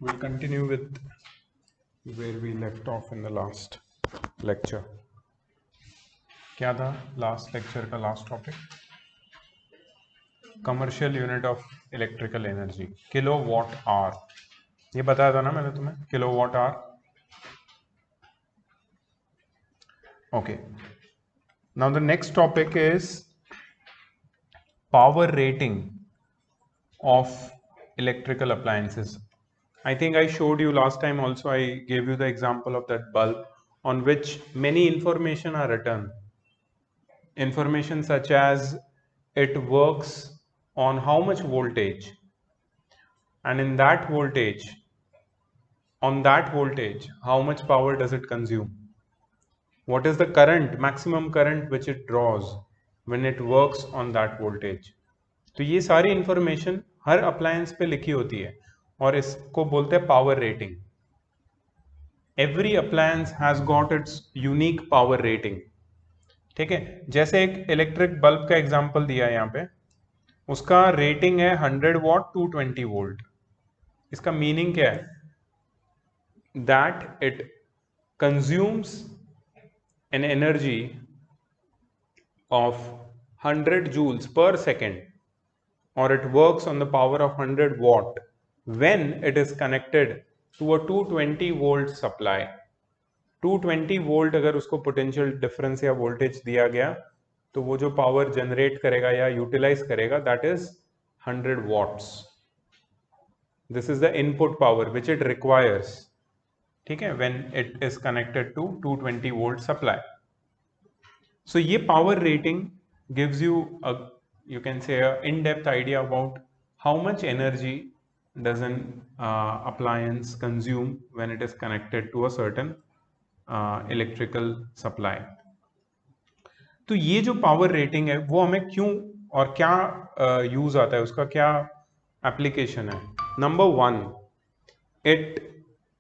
We'll continue with where we left off in the last lecture. क्या था last lecture का last topic? Commercial unit of electrical energy, kilowatt hour. ये बताया था ना मैंने तुम्हें, kilowatt hour. Okay. Now the next topic is power rating of electrical appliances. I think I showed you last time also. I gave you the example of that bulb on which many information are written. Information such as it works on how much voltage, and in that voltage, on that voltage, how much power does it consume? What is the current, maximum current which it draws when it works on that voltage? तो ये सारी information हर appliance पे लिखी होती है और इसको बोलते हैं power rating. Every appliance has got its unique power rating. ठीक है, जैसे एक इलेक्ट्रिक बल्ब का एग्जांपल दिया है यहाँ पे, उसका रेटिंग है 100 वॉट 220 वोल्ट. इसका मीनिंग क्या है? That it consumes an energy of 100 joules per second, or it works on the power of 100 watt when it is connected to a 220 volt supply. 220 volt अगर उसको पोटेंशियल डिफरेंस या voltage दिया गया तो वो जो पावर जनरेट करेगा या यूटिलाइज करेगा that is 100 watts. This is the input power which it requires. ठीक है, when it is connected to 220 volt supply. So ये power rating gives you you can say a in-depth idea about how much energy does an appliance consume when it is connected to a certain electrical supply. तो ये जो power rating है वो हमें क्यों और क्या यूज आता है, उसका क्या एप्लीकेशन है? Number 1, it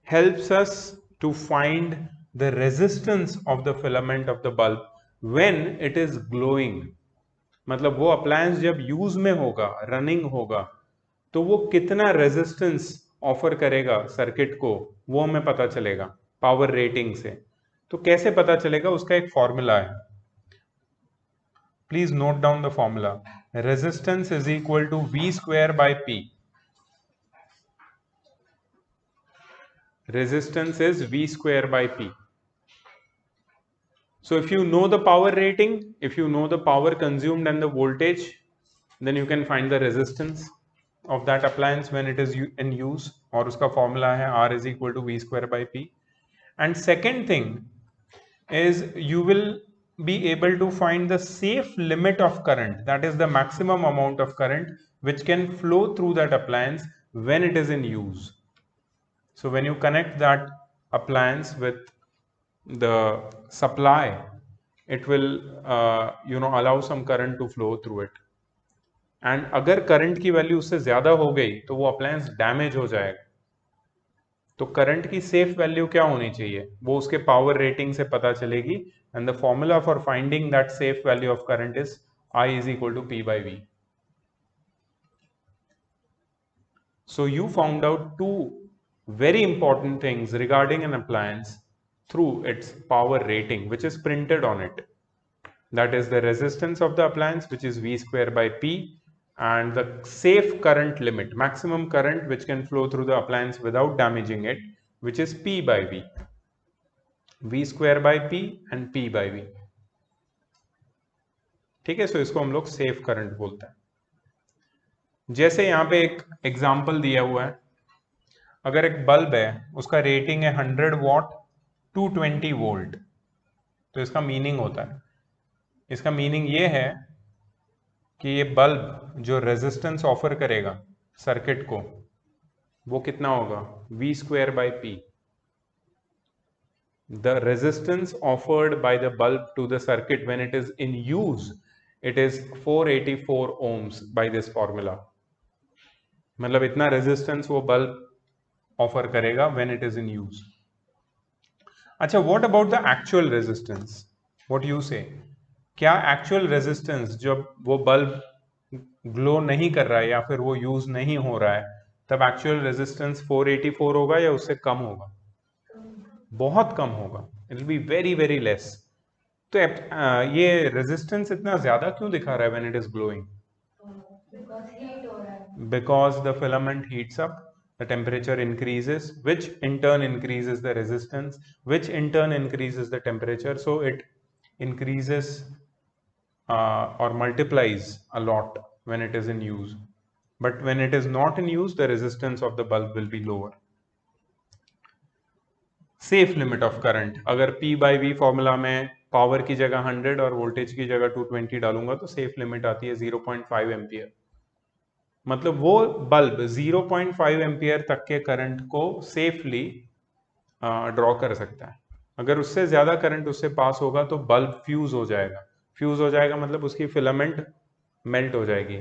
helps us to find the resistance of the filament of the bulb when it is glowing. मतलब वो अप्लायंस जब यूज में होगा, रनिंग होगा, तो वो कितना रेजिस्टेंस ऑफर करेगा सर्किट को, वो हमें पता चलेगा पावर रेटिंग से. तो कैसे पता चलेगा? उसका एक फॉर्मूला है. Please note down the formula. Resistance is equal to V square by P. Resistance is V square by P. So if you know the power rating, if you know the power consumed and the voltage, then you can find the resistance of that appliance when it is in use. और उसका formula है R is equal to V square by P. And second thing is you will be able to find the safe limit of current, that is the maximum amount of current which can flow through that appliance when it is in use. So when you connect that appliance with the supply, it will allow some current to flow through it. and अगर current की value उससे ज्यादा हो गई तो वो appliance damage हो जाएगा. तो करंट की सेफ वैल्यू क्या होनी चाहिए वो उसके पावर रेटिंग से पता चलेगी. And the formula for finding that safe value of current is I is equal to P by V. So you found out two very important things regarding an appliance through its power rating, which is printed on it. That is the resistance of the appliance, which is V square by P, and the safe current limit, maximum current which can flow through the appliance without damaging it, which is P by V. V square by P and P by V. ठीक है, सो इसको हम लोग safe current बोलते हैं. जैसे यहाँ पे एक एग्जाम्पल दिया हुआ है, अगर एक बल्ब है उसका रेटिंग है 100 वॉट 220 वोल्ट, तो इसका मीनिंग होता है, इसका मीनिंग ये है कि ये बल्ब जो रेजिस्टेंस ऑफर करेगा सर्किट को वो कितना होगा? V square by P. The resistance offered by the bulb to the circuit when it is in use, it is 484 ohms by this formula. मतलब इतना रेजिस्टेंस वो बल्ब ऑफर करेगा when it is in use. अच्छा, what about the actual resistance? What you say? क्या actual resistance जब वो bulb glow नहीं कर रहा है या फिर वो यूज नहीं हो रहा है तब एक्चुअल रेजिस्टेंस 484 होगा या उससे कम होगा? बहुत कम होगा, it will be very very less. तो ये रेजिस्टेंस इतना ज्यादा क्यों दिखा रहा है when it is glowing? Because the filament heats up, the temperature increases, which in turn increases the resistance, which in turn increases the temperature, so it increases or multiplies a lot when it is in use. But when it is not in use, the resistance of the bulb will be lower. Safe limit of current, अगर P by V formula में power की जगह 100 और voltage की जगह 220 डालूंगा तो safe limit आती है 0.5 एम्पियर। मतलब वो बल्ब 0.5 एम्पियर तक के करंट को सेफली ड्रॉ कर सकता है। अगर उससे ज्यादा करंट उससे पास होगा तो बल्ब फ्यूज हो जाएगा। फ्यूज हो जाएगा मतलब उसकी फिलामेंट मेल्ट हो जाएगी,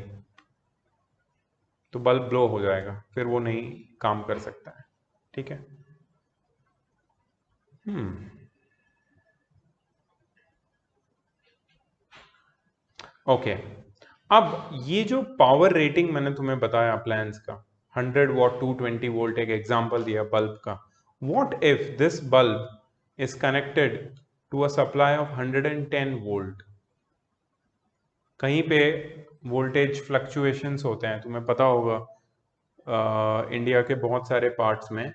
तो बल्ब ब्लो हो जाएगा, फिर वो नहीं काम कर सकता है। ठीक है। ओके, अब ये जो पावर रेटिंग मैंने तुम्हें बताया अप्लायंस का 100 वॉट 220 वोल्ट, एक एग्जांपल दिया बल्ब का। What if this bulb is connected to a supply of 110 volt? कहीं पे वोल्टेज फ्लक्चुएशंस होते हैं, तुम्हें पता होगा इंडिया के बहुत सारे पार्ट्स में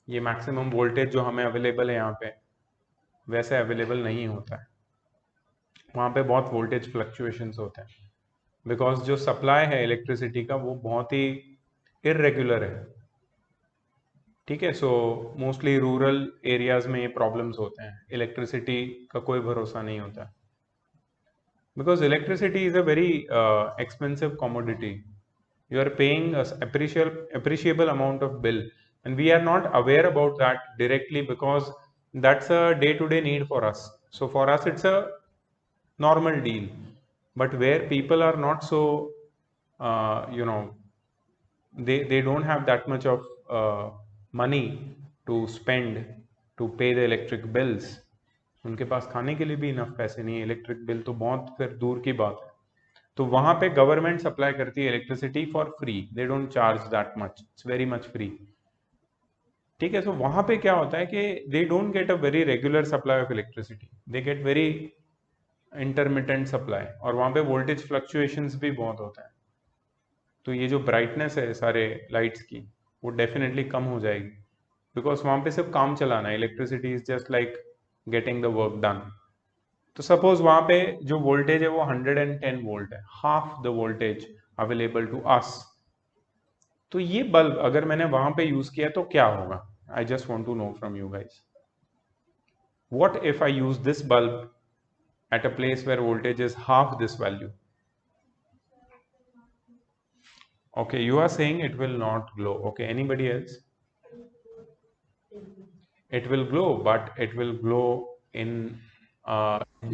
ये मैक्सिमम वोल्टेज जो हमें अवेलेबल है यहाँ पे वैसे अवेलेबल नहीं होता है, वहाँ पे बहुत वोल्टेज फ्लक्चुएशंस होते हैं, बिकॉज जो सप्लाई है इलेक्ट्रिसिटी का वो बहुत ही इरेगुलर है। ठीक है, सो मोस्टली रूरल एरियाज में ये प्रॉब्लम्स होते हैं, इलेक्ट्रिसिटी का कोई भरोसा नहीं होता, because electricity is a very expensive commodity. You are paying a appreciable amount of bill, and we are not aware about that directly because that's a day-to-day need for us. So for us it's a normal deal, but where people are not so they don't have that much of money to spend to pay the electric bills, उनके पास खाने के लिए भी enough पैसे नहीं है, electric bill तो बहुत फिर दूर की बात है। तो वहां पे गवर्नमेंट सप्लाई करती है electricity for free, they don't charge that much, it's very much free. ठीक है, तो वहां पे क्या होता है कि they don't get a very regular supply of electricity, they get very intermittent supply, और वहां पे वोल्टेज फ्लक्चुएशंस भी बहुत होता है। तो ये जो ब्राइटनेस है सारे लाइट्स की वो डेफिनेटली कम हो जाएगी, बिकॉज वहां पे सिर्फ काम चलाना है, electricity is just like getting the work done. तो सपोज वहां पे जो वोल्टेज है वो 110 वोल्ट है, half the voltage available to us. तो ये बल्ब अगर मैंने वहां पे यूज किया तो क्या होगा? I just want to know from you guys, what if I use this bulb at a place where voltage is half this value? Okay, you are saying it will not glow. Okay, anybody else? It will glow, but it will glow in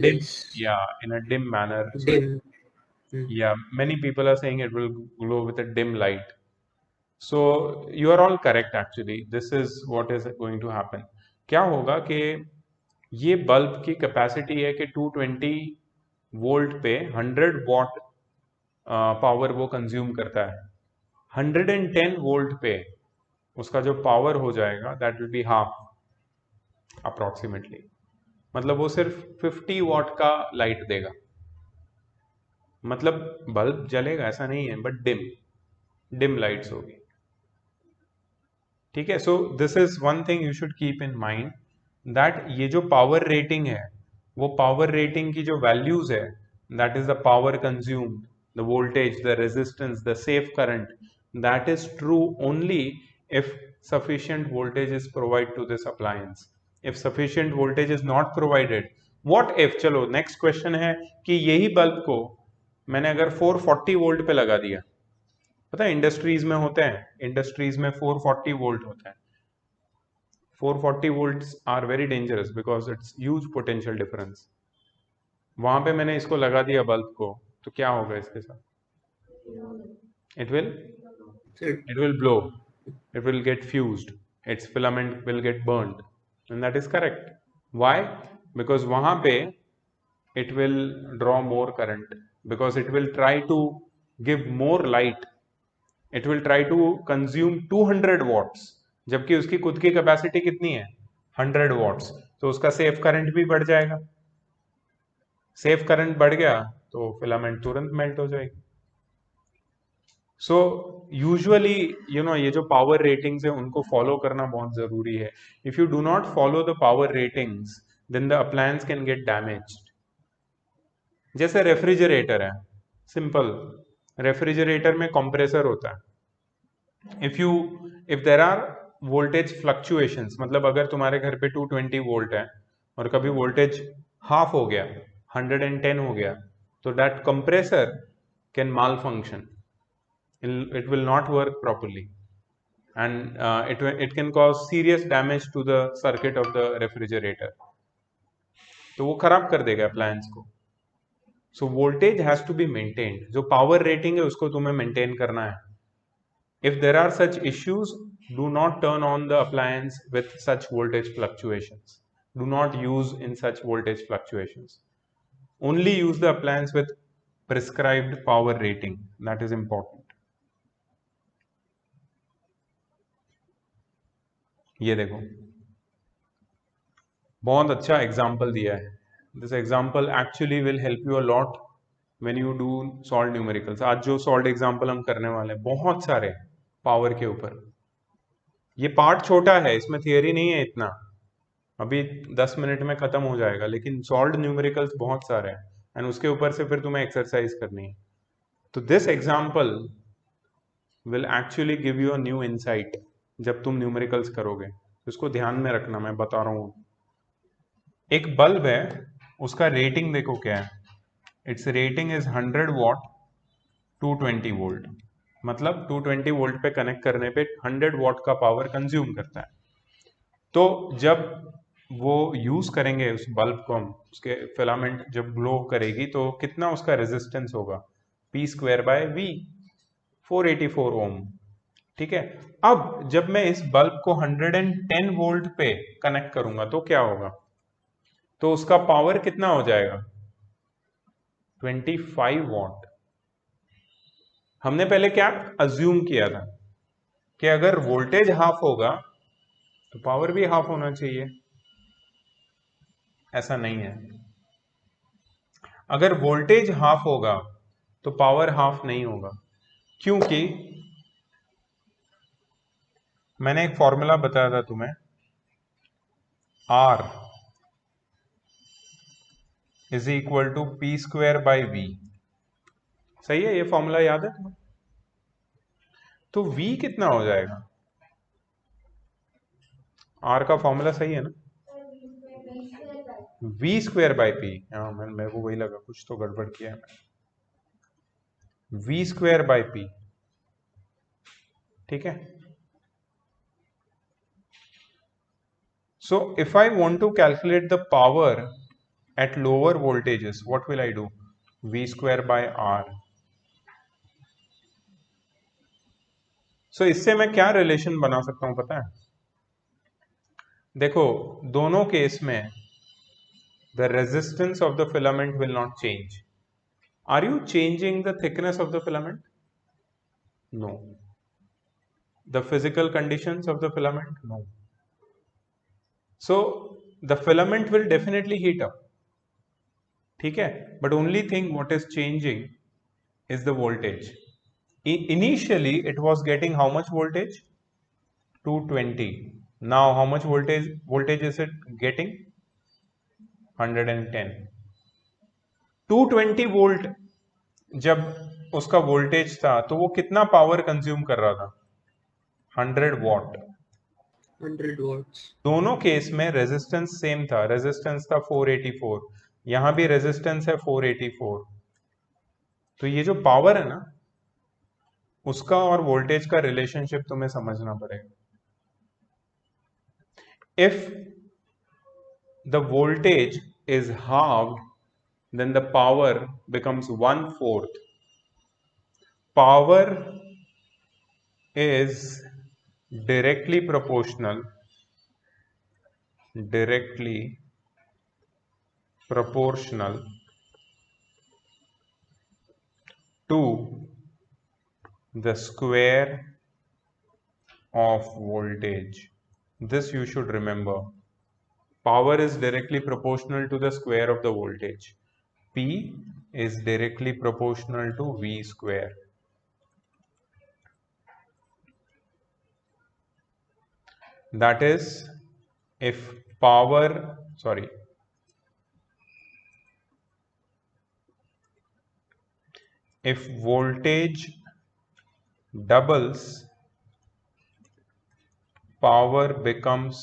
dim, yeah, in a dim manner. So dim. yeah, many people are saying it will glow with a dim light. So you are all correct actually. This is what is going to happen. क्या होगा कि ये bulb की capacity है कि 220 volt पे 100 what power वो consume करता है। 110 वोल्ट पे उसका जो पावर हो जाएगा that will be half approximately, मतलब वो सिर्फ 50 वॉट का लाइट देगा। मतलब बल्ब जलेगा ऐसा नहीं है, बट डिम लाइट्स होगी। ठीक है, सो this is one thing you should keep in mind, that ये जो पावर रेटिंग है वो पावर रेटिंग की जो वैल्यूज है that is the power consumed, the voltage, the resistance, the safe current, that is true only if sufficient voltage is provided to this appliance. If sufficient voltage is not provided, what if, चलो next question है कि यही bulb को मैंने अगर 440 volt पे लगा दिया, पता है इंडस्ट्रीज में होते हैं, इंडस्ट्रीज में 440 वोल्ट होता है। 440 volts are very dangerous because it's huge potential difference. वहां पे मैंने इसको लगा दिया बल्ब को, तो क्या होगा इसके साथ? It will blow, it will get fused, its filament will get burned, and that is correct. Why? Because wahan pe it will draw more current, because it will try to give more light it will try to consume 200 watts, जबकि उसकी खुद की capacity कितनी है 100 watts, तो उसका safe current भी बढ़ जाएगा। सेफ करंट बढ़ गया तो फिलामेंट तुरंत मेल्ट हो जाएगी। सो यूजुअली ये जो पावर रेटिंग्स है उनको फॉलो करना बहुत जरूरी है। If you do not follow the power ratings then the appliance can get damaged. जैसे रेफ्रिजरेटर है, सिंपल, रेफ्रिजरेटर में कंप्रेसर होता है। If there are voltage fluctuations, मतलब अगर तुम्हारे घर पे 220 वोल्ट है और कभी वोल्टेज हाफ हो गया, 110 हो गया, तो that compressor can mall function, it will not work properly, and it can cause serious damage to the circuit of the refrigerator, तो वो खराब कर देगा अप्लायंस को। So voltage has to be maintained, जो पावर रेटिंग है उसको तुम्हें मेंटेन करना है। If there are such issues, do not turn on the appliance with such voltage fluctuations, do not use in such voltage fluctuations, only use the appliance with prescribed power rating, that is important। ये देखो बहुत अच्छा example दिया है। This example actually will help you a lot when you do solve numericals. आज जो solve example हम करने वाले हैं बहुत सारे पावर के ऊपर, ये पार्ट छोटा है, इसमें थियरी नहीं है इतना, अभी 10 मिनट में खत्म हो जाएगा, लेकिन सॉल्व न्यूमेरिकल्स बहुत सारे हैं एंड उसके ऊपर से फिर तुम्हें एक्सरसाइज करनी है। तो this example will actually give you a new insight जब तुम न्यूमेरिकल्स करोगे, इसको ध्यान में रखना, मैं बता रहा हूँ। एक बल्ब है, उसका रेटिंग देखो क्या है, it's rating is 100 watt 220 volt, मतलब 220 वोल्ट पे कनेक्ट करने पे 100 वॉट का पावर कंज्यूम करता है। तो जब वो यूज करेंगे उस बल्ब को हम, उसके फिलामेंट जब ग्लो करेगी तो कितना उसका रेजिस्टेंस होगा, पी स्क्वायर बाय वी, 484 ओम। ठीक है, अब जब मैं इस बल्ब को 110 वोल्ट पे कनेक्ट करूंगा तो क्या होगा, तो उसका पावर कितना हो जाएगा 25 वॉट। हमने पहले क्या अज्यूम किया था कि अगर वोल्टेज हाफ होगा तो पावर भी हाफ होना चाहिए, ऐसा नहीं है। अगर वोल्टेज हाफ होगा तो पावर हाफ नहीं होगा, क्योंकि मैंने एक फॉर्मूला बताया था तुम्हें, R is equal to P square by V. सही है, ये फॉर्मूला याद है तुम्हें? तो V कितना हो जाएगा, R का फॉर्मूला सही है ना, V स्क्वायर बाई पी। हाँ, मेरे को वही लगा, कुछ तो गड़बड़ किया है मैंने। V स्क्वायर बाई पी, ठीक है। So if I want to calculate the power at lower voltages, what will I do? V square by R. So इससे मैं क्या रिलेशन बना सकता हूं पता है? देखो दोनों केस में the resistance of the filament will not change. Are you changing the thickness of the filament? No. The physical conditions of the filament? No. So the filament will definitely heat up, ठीक है, but only thing what is changing is the voltage. Initially it was getting how much voltage, 220. Now how much voltage is it getting, 110. 220 volt जब उसका voltage था तो वो कितना power consume कर रहा था, 100 वॉट। 100 watts। दोनों केस में रेजिस्टेंस सेम था, रेजिस्टेंस था 484, यहां भी रेजिस्टेंस है 484। तो ये जो पावर है ना, उसका और वोल्टेज का रिलेशनशिप तुम्हें समझना पड़ेगा। If the voltage is halved, then the power becomes 1/4. Power is directly proportional to the square of voltage. This you should remember. Power is directly proportional to the square of the voltage. P is directly proportional to V square. That is, if if voltage doubles, power becomes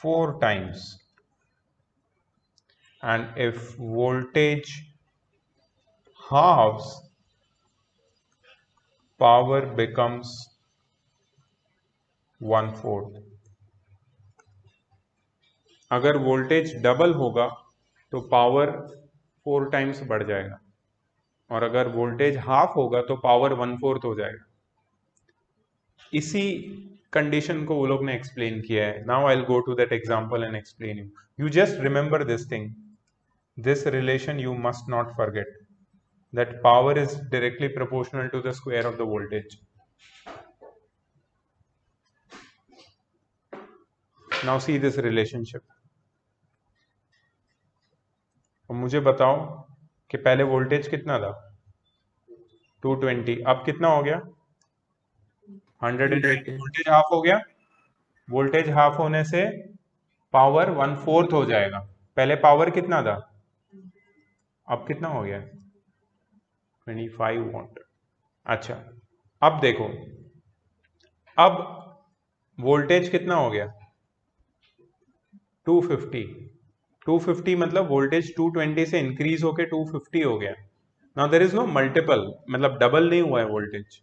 4 times, and if voltage halves, power becomes 1/4. अगर voltage double होगा तो power 4 times बढ़ जाएगा, और अगर voltage half होगा तो power 1/4 हो जाएगा. इसी कंडीशन को वो लोग ने एक्सप्लेन किया है. Now I will go to that example and explain you. You just remember this thing, this relation you must not forget, that power is directly proportional to the square of the voltage. Now see this relationship. अब मुझे बताओ कि पहले voltage कितना था? 220. अब कितना हो गया? 120. वोल्टेज हाफ हो गया. वोल्टेज हाफ होने से पावर 1/4 हो जाएगा. पहले पावर कितना था? अब कितना हो गया? 25 वॉट. अच्छा, अब देखो, अब वोल्टेज कितना हो गया? 250. 250 मतलब वोल्टेज 220 से इंक्रीज होके 250 हो गया. Now there is no multiple, मतलब डबल नहीं हुआ है वोल्टेज.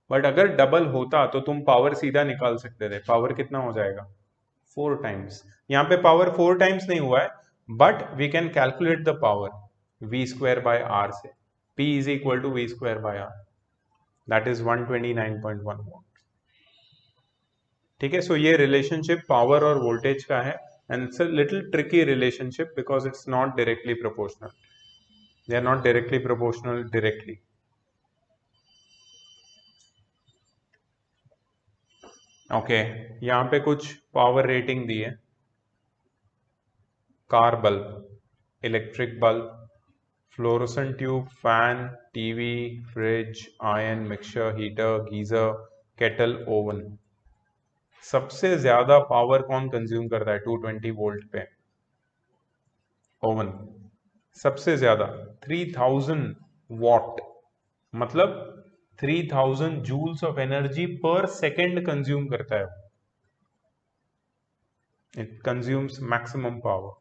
बट अगर डबल होता तो तुम पावर सीधा निकाल सकते थे. पावर कितना हो जाएगा? 4 टाइम्स. यहाँ पे पावर 4 टाइम्स नहीं हुआ है, but we can calculate the power v square by r से. P is equal to v square by r. That is 129.1 watt. ठीक है. सो ये रिलेशनशिप पावर और वोल्टेज का है, and it's a little tricky relationship because it's not directly proportional. They are not directly proportional directly. Okay, यहाँ पे कुछ पावर रेटिंग दी है. Car bulb, electric bulb, fluorescent tube, fan, TV, fridge, iron mixer, heater, geyser, kettle, oven. सबसे ज्यादा power कौन consume करता है 220 volt पे? ओवन. सबसे ज्यादा 3000 वॉट, मतलब 3000 जूल्स ऑफ एनर्जी पर सेकेंड कंज्यूम करता है. It consumes maximum power.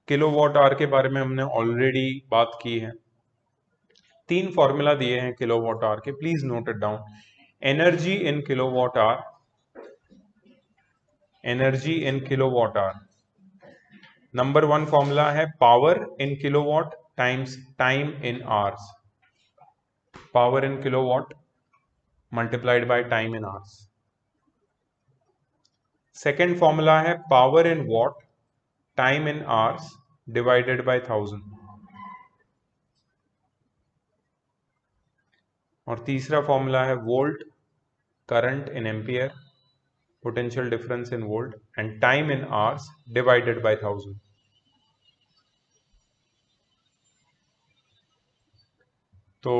Kilowatt hour के बारे में हमने ऑलरेडी बात की है. 3 फॉर्मूला दिए हैं किलोवाट आवर के, please note it down. Energy in kilowatt hour, energy in kilowatt hour. Number 1 formula है power in kilowatt times time in hours. Power in kilowatt multiplied by time in hours. Second formula है power in watt time in hours divided by 1000. और तीसरा फॉर्मूला है volt current in ampere, potential difference in volt, and time in hours divided by 1000. तो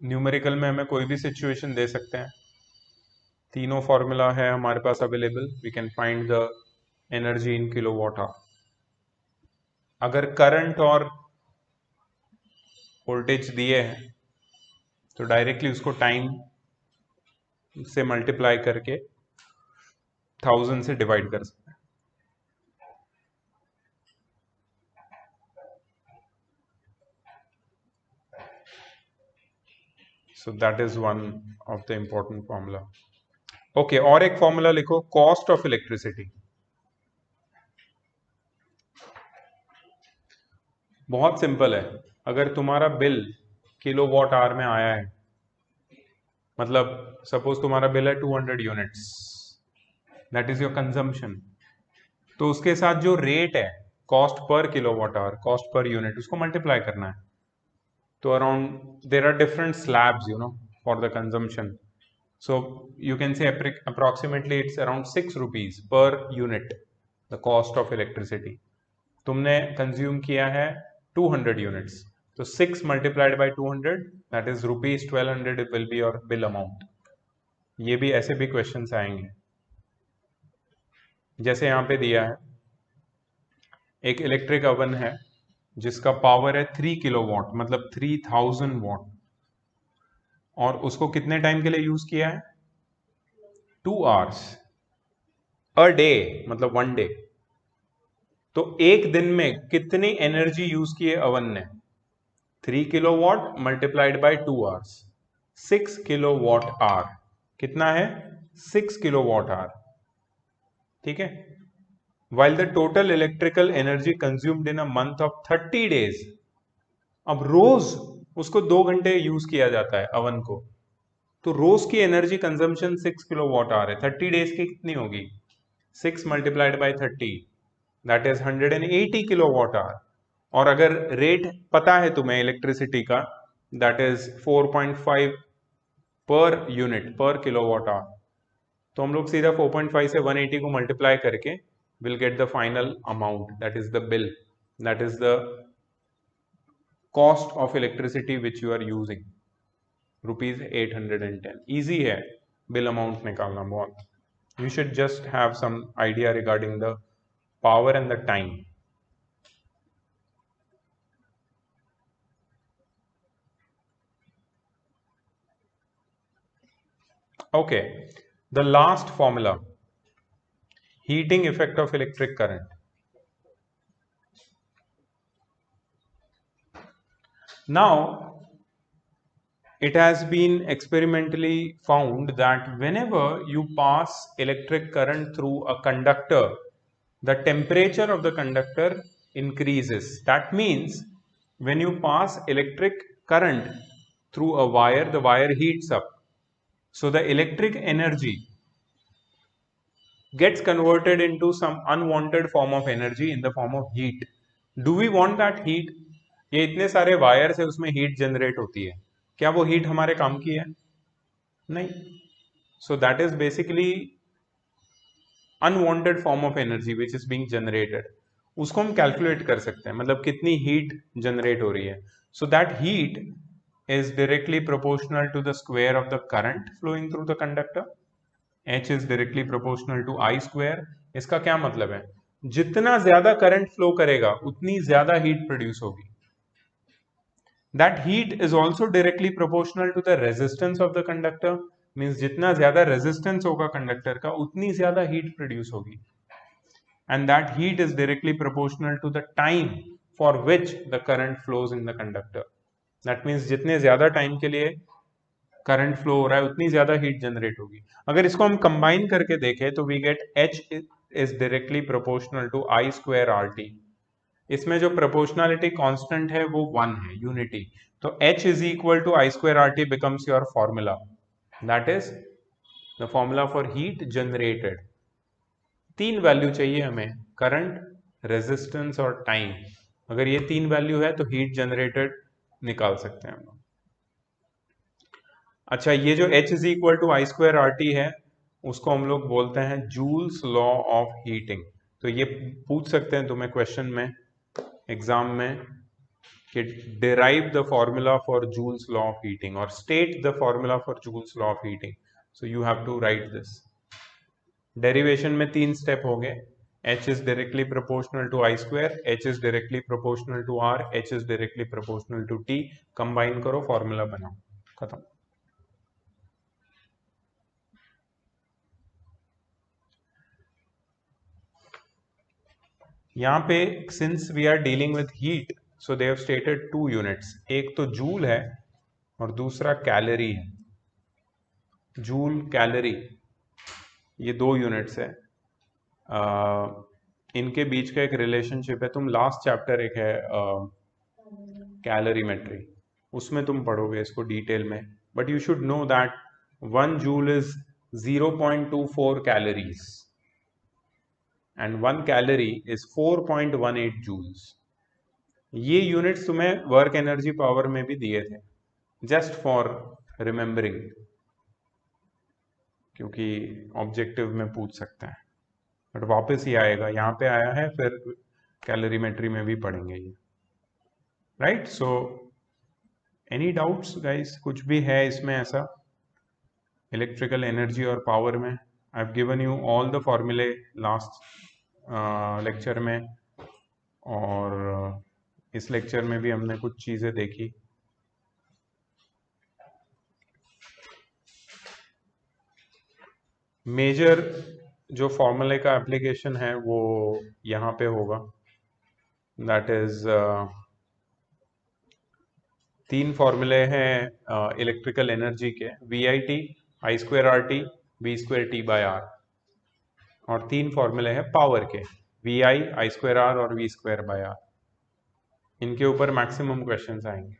numerical में हमें कोई भी सिचुएशन दे सकते हैं. तीनों फॉर्मूला है हमारे पास available. We can find the energy in kilowatt hour. अगर करंट और वोल्टेज दिए हैं तो डायरेक्टली उसको टाइम से मल्टीप्लाई करके 1000 से डिवाइड कर सकते हैं. सो that is one of the important formula. Okay, और एक फॉर्मूला लिखो, कॉस्ट ऑफ इलेक्ट्रिसिटी. बहुत सिंपल है. अगर तुम्हारा बिल किलोवाट आवर में आया है, मतलब सपोज तुम्हारा बिल है 200 units, that is your consumption. तो उसके साथ जो रेट है cost per kilowatt hour, cost per unit, उसको मल्टीप्लाई करना है. तो around there are different slabs for the consumption. So you can say approximately it's around 6 rupees per unit, the cost of electricity. तुमने consume किया है 200 units. So 6 multiplied by 200, that is rupees 1200 will be your bill amount. ये भी ऐसे भी questions आएंगे. जैसे यहाँ पे दिया है एक इलेक्ट्रिक ओवन है जिसका पावर है 3 किलोवाट, मतलब 3000 वॉट, और उसको कितने टाइम के लिए यूज किया है? 2 hours अ डे, मतलब 1 डे. तो एक दिन में कितनी एनर्जी यूज की है ओवन ने? 3 kilowatt multiplied bye 2 hours, 6 kilowatt hour. कितना है? 6 किलोवाट आवर. ठीक है. while the total electrical energy consumed in a month of 30 days, अब रोज उसको 2 घंटे यूज किया जाता है ओवन को, तो रोज की एनर्जी कंजम्पशन 6 किलोवाट आवर है. 30 डेज की कितनी होगी? 6 multiplied by 30, that is 180 kilowatt hour. और अगर रेट पता है तुम्हें इलेक्ट्रिसिटी का, दैट इज 4.5 पर यूनिट पर किलोवाट आवर, तो हम लोग सीधा 4.5 से 180 को मल्टीप्लाई करके will get the final amount, that is the bill, that is the cost of electricity which you are using, rupees 810. Easy है बिल अमाउंट निकालना बहुत. You should just have some idea regarding the power and the time. Okay, the last formula, heating effect of electric current. Now, it has been experimentally found that whenever you pass electric current through a conductor, the temperature of the conductor increases. That means when you pass electric current through a wire, the wire heats up. So the electric energy gets converted into some unwanted form of energy in the form of heat. Do we want that heat? ये इतने सारे wires है, उसमें heat generate होती है, क्या वो heat हमारे काम की है? नहीं. सो that is basically unwanted form of energy which is being generated. उसको हम कैलकुलेट कर सकते हैं, मतलब कितनी हीट जनरेट हो रही है. So that heat is directly proportional to the square of the current flowing through the conductor. H is directly proportional to I square. इसका क्या मतलब है? जितना ज्यादा करंट फ्लो करेगा उतनी ज्यादा हीट प्रोड्यूस होगी. That heat is also directly proportional to the resistance of the conductor. Means जितना ज्यादा resistance होगा कंडक्टर का उतनी ज्यादा हीट प्रोड्यूस होगी. And that heat is directly proportional to the time for which the current flows in the conductor. That means जितने ज्यादा time के लिए करंट फ्लो हो रहा है उतनी ज्यादा हीट जनरेट होगी. अगर इसको हम कंबाइन करके देखें तो we get H is directly proportional to I square RT. इसमें जो प्रोपोर्शनलिटी कांस्टेंट है वो 1 है, यूनिटी. तो H is equal to I square RT becomes your formula, that is the formula for heat generated. 3 value चाहिए हमें, current, resistance और time. अगर ये 3 वैल्यू है तो हीट जनरेटेड निकाल सकते हैं हम लोग. अच्छा, ये जो H is equal to I square RT है उसको हम लोग बोलते हैं जूल्स लॉ ऑफ हीटिंग. तो ये पूछ सकते हैं तुम्हें क्वेश्चन में, एग्जाम में, कि derive the formula for Joule's law of heating और state the formula for Joule's law of heating. So you have to write this. Derivation में 3 स्टेप हो गए. H is directly proportional to I square, H is directly proportional to R, H is directly proportional to T. Combine करो, formula बनाओ, खत्म. यहाँ पे since we are dealing with heat, so they have stated 2 units. एक तो joule है और दूसरा कैलोरी है. जूल, कैलोरी, ये 2 यूनिट्स है. इनके बीच का एक रिलेशनशिप है. तुम लास्ट चैप्टर एक है कैलोरीमेट्री, उसमें तुम पढ़ोगे इसको डिटेल में. But you should know that 1 joule is 0.24 calories and 1 calorie is 4.18 joules. ये यूनिट्स तुम्हें वर्क एनर्जी पावर में भी दिए थे, जस्ट फॉर रिमेम्बरिंग, क्योंकि ऑब्जेक्टिव में पूछ सकते हैं, बट वापस ही आएगा, यहाँ पे आया है, फिर कैलोरीमेट्री में भी पढ़ेंगे ये, right? So any doubts guys? कुछ भी है इसमें ऐसा इलेक्ट्रिकल एनर्जी और पावर में? I have given you all the फॉर्मूले लास्ट लेक्चर में, और इस लेक्चर में भी हमने कुछ चीज़ें देखी। मेजर जो फॉर्मूले का एप्लीकेशन है वो यहाँ पे होगा, दैट इज 3 फॉर्मूले हैं इलेक्ट्रिकल एनर्जी के, V I T, I square R T, V square T by R, और 3 फॉर्मूले हैं पावर के, वी आई स्क्वेयर आर और वी स्क्वेयर बाय आर। इनके ऊपर मैक्सिमम क्वेश्चंस आएंगे।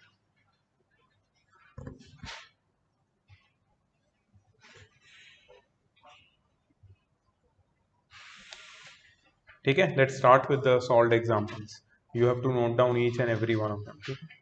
ठीक है, let's start with the solved examples. You have to note down each and every one of them. ठीक है,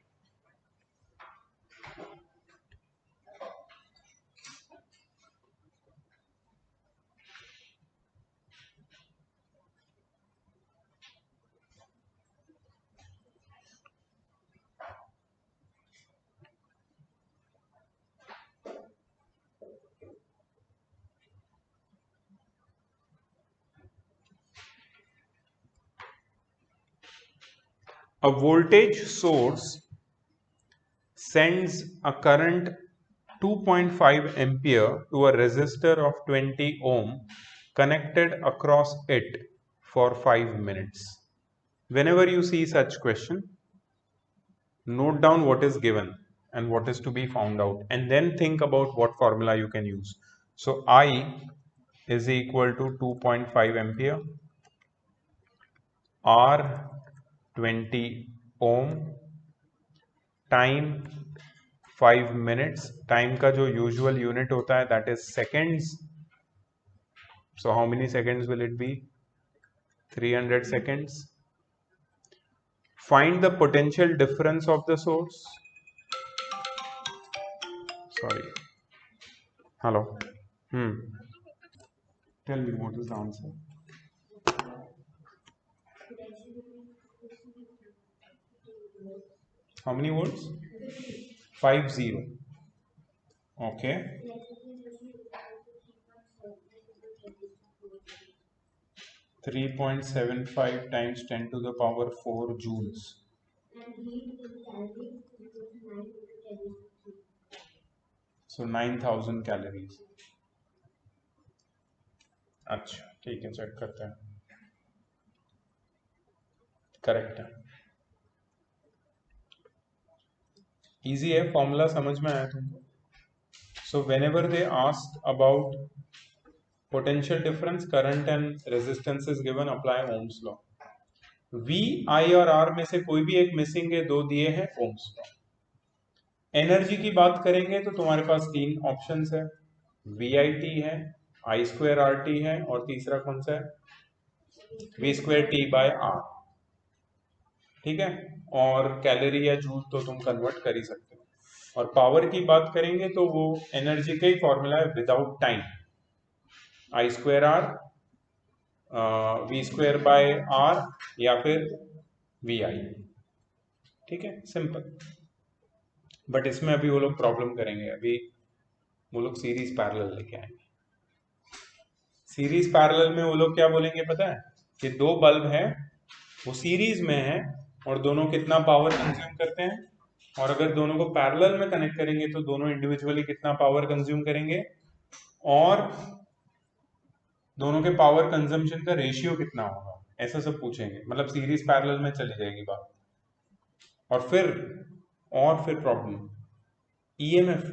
a voltage source sends a current 2.5 ampere to a resistor of 20 ohm connected across it for 5 minutes. Whenever you see such question, note down what is given and what is to be found out, and then think about what formula you can use. So I is equal to 2.5 ampere, R 20 ohm, time 5 minutes. Time का जो usual unit होता है that is seconds, so how many seconds will it be? 300 seconds. Find the potential difference of the source. Sorry, hello. Tell me what is the answer. How many volts? 50. Okay. 3.75 times 10 to the power 4 joules. So 9000 calories. अच्छा ठीक है, check करते हैं। Correct है, easy है, formula समझ में आया तुमको? So whenever they ask about potential difference, current and resistance is given, apply Ohm's law. V, I और आर में से कोई भी एक मिसिंग है, 2 दिए हैं, ओम्स लॉ। एनर्जी की बात करेंगे तो तुम्हारे पास 3 ऑप्शंस है, वी आई टी है, आई स्क्वेयर आर टी है, और तीसरा कौन सा है? V square T by R. ठीक है, और कैलोरी या जूल तो तुम कन्वर्ट कर ही सकते हो। और पावर की बात करेंगे तो वो एनर्जी का ही फॉर्मूला है, without time, I square R V square by R या फिर वी आई। ठीक है, सिंपल। बट इसमें अभी वो लोग प्रॉब्लम करेंगे, अभी वो लोग सीरीज पैरेलल लेके आएंगे। सीरीज पैरेलल में वो लोग क्या बोलेंगे पता है? कि 2 बल्ब है, वो सीरीज में है, और दोनों कितना पावर कंज्यूम करते हैं, और अगर दोनों को पैरेलल में कनेक्ट करेंगे तो दोनों इंडिविजुअली कितना पावर कंज्यूम करेंगे, और दोनों के पावर कंजम्पशन का रेशियो कितना होगा, ऐसा सब पूछेंगे। मतलब सीरीज पैरेलल में चली जाएगी बात। और फिर प्रॉब्लम ईएमएफ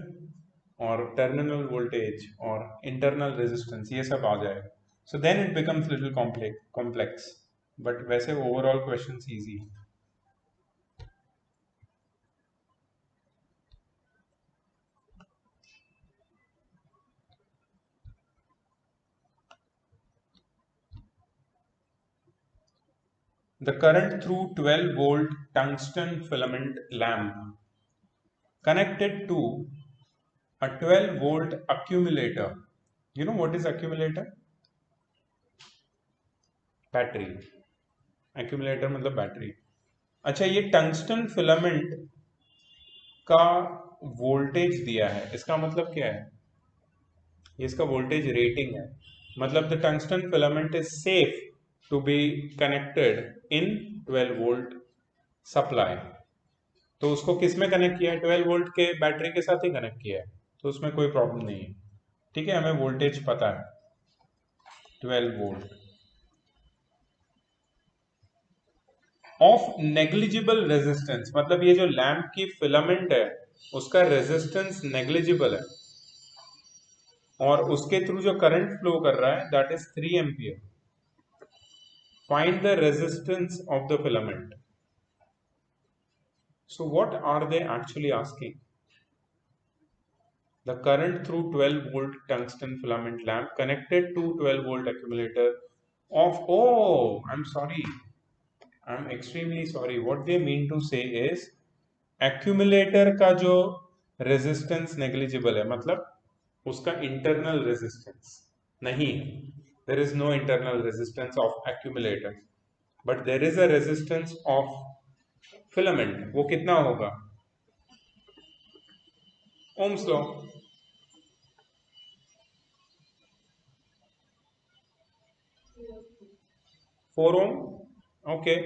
और टर्मिनल वोल्टेज और इंटरनल रेजिस्टेंस, ये सब आ जाएगा। So then it becomes little complex, but वैसे ओवरऑल क्वेश्चन इजी है। the current through 12 volt tungsten filament lamp connected to a 12 volt accumulator. You know what is accumulator? Battery. accumulator मतलब battery. अच्छा, ये tungsten filament का voltage दिया है, इसका मतलब क्या है? ये इसका वोल्टेज रेटिंग है. मतलब the tungsten filament is safe to be connected in 12 volt supply. तो उसको किस में कनेक्ट किया है? 12 वोल्ट के बैटरी के साथ ही कनेक्ट किया है, तो उसमें कोई प्रॉब्लम नहीं है. ठीक है, हमें वोल्टेज पता है 12 वोल्ट. ऑफ नेग्लिजिबल रेजिस्टेंस, मतलब ये जो लैंप की फिलामेंट है उसका रेजिस्टेंस नेग्लिजिबल है और उसके थ्रू जो करंट फ्लो कर रहा है that is 3 ampere. Find the resistance of the filament. So what are they actually asking? The current through 12 volt tungsten filament lamp connected to 12 volt accumulator of, oh, I'm sorry, I'm extremely sorry. What they mean to say is accumulator का जो resistance negligible है, मतलब उसका internal resistance नहीं है. There is no internal resistance of accumulator, but there is a resistance of filament. वो कितना होगा? Ohm's law. 4 ohm. Okay.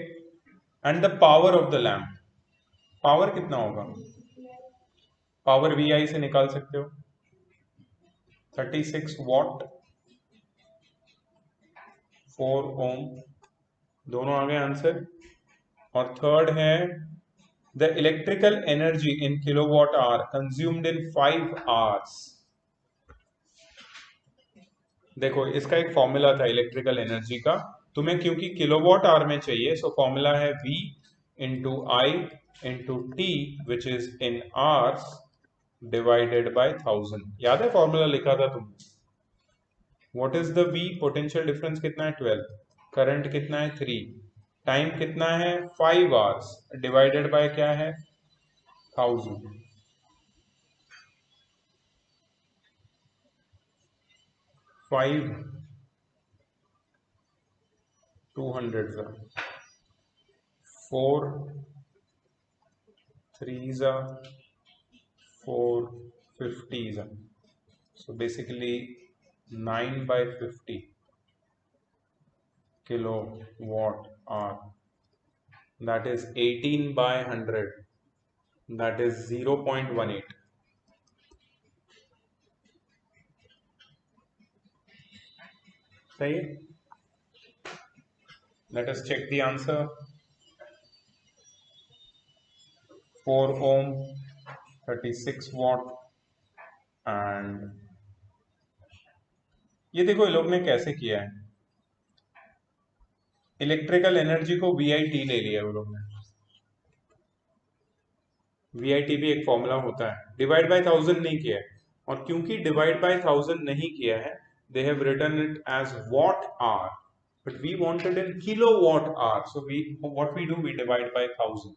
And the power of the lamp. Power कितना होगा? पावर VI से निकाल सकते हो. 36 वॉट, 4 ओम, दोनों आ गए आंसर. और थर्ड है the electrical energy in kilowatt our consumed in 5 hours. देखो, इसका एक फॉर्मूला था इलेक्ट्रिकल एनर्जी का. तुम्हें क्योंकि किलोवाट आवर में चाहिए, सो फॉर्मूला है V into I into T which is in hours divided by 1000. याद है फॉर्मूला लिखा था तुमने? What is the V? Potential difference कितना है? 12. करंट कितना है? 3. टाइम कितना है? 5 आवर्स डिवाइडेड बाय क्या है? 1000. 5 200 4 3s 4 50s. So basically 9 by 50 kilowatt hour. That is 18 by 100. That is 0.18. सही है? Let us check the answer. 4 ohm, 36 watt. And ये देखो ये लोग ने कैसे किया है. इलेक्ट्रिकल एनर्जी को VIT ले लिया वो लोग ने. VIT भी एक फॉर्मूला होता है. डिवाइड बाय 1000 नहीं किया है, और क्योंकि डिवाइड बाय 1000 नहीं किया है, they have written it as watt hour, but we wanted in kilowatt hour, so what we do, we divide by 1000,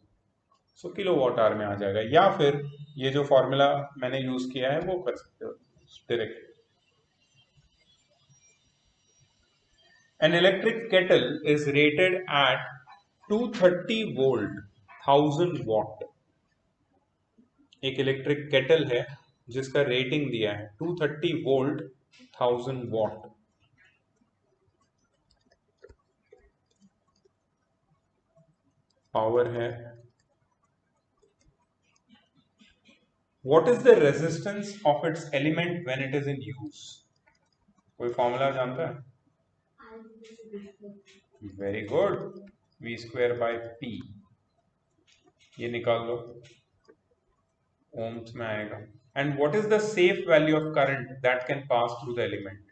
so kilowatt hour में आ जाएगा. या फिर ये जो फॉर्मूला मैंने यूज किया है वो कर सकते हो direct. An electric kettle is rated at 230 volt 1000 watt. एक इलेक्ट्रिक केटल है जिसका रेटिंग दिया है 230 वोल्ट 1000 वॉट. पावर है. What is the resistance of its element when it is in use? कोई फॉर्मूला जानता है? Very good. V square by P. ये निकाल लो, ओम्स में आएगा. And what is the safe value of current that can pass through the element?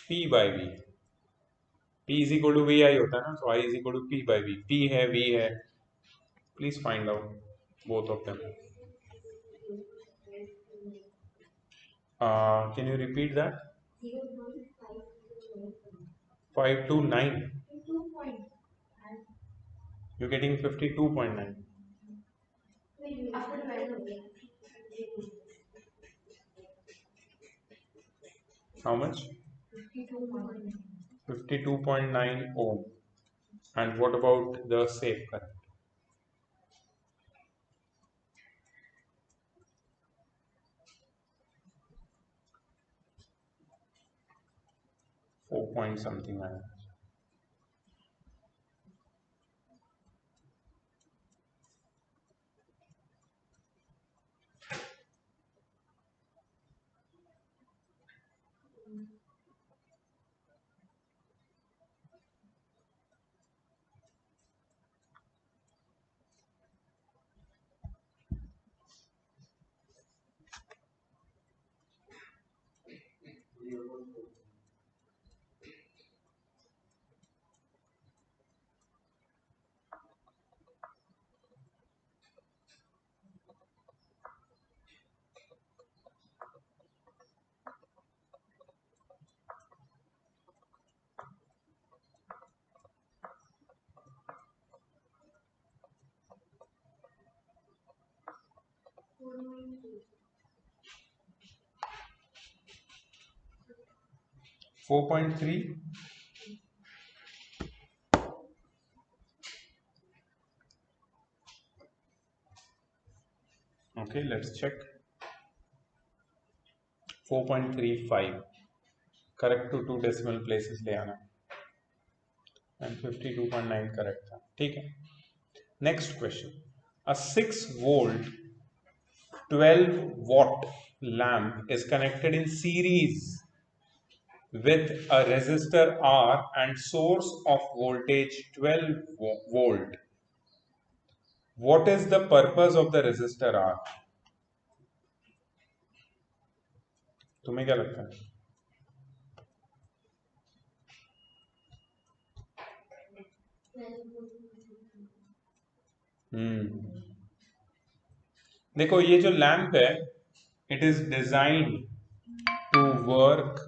P by V. P is equal to VI होता है ना, so I is equal to P by V. P है, V है. Please find out both of them. Can you repeat that? 5 to 9. You're getting 52.9. How much? 52.9 ohm. And what about the safe current? 4 point something. 4.3. Okay, let's check. 4.35. Correct to 2 decimal places ले आना. And 52.9 correct था. ठीक है. Next question. A 6 volt 12 watt lamp is connected in series with a resistor R and source of voltage 12 volt. What is the purpose of the resistor R? तुम्हें क्या लगता है? देखो ये जो लैंप है, it is designed to work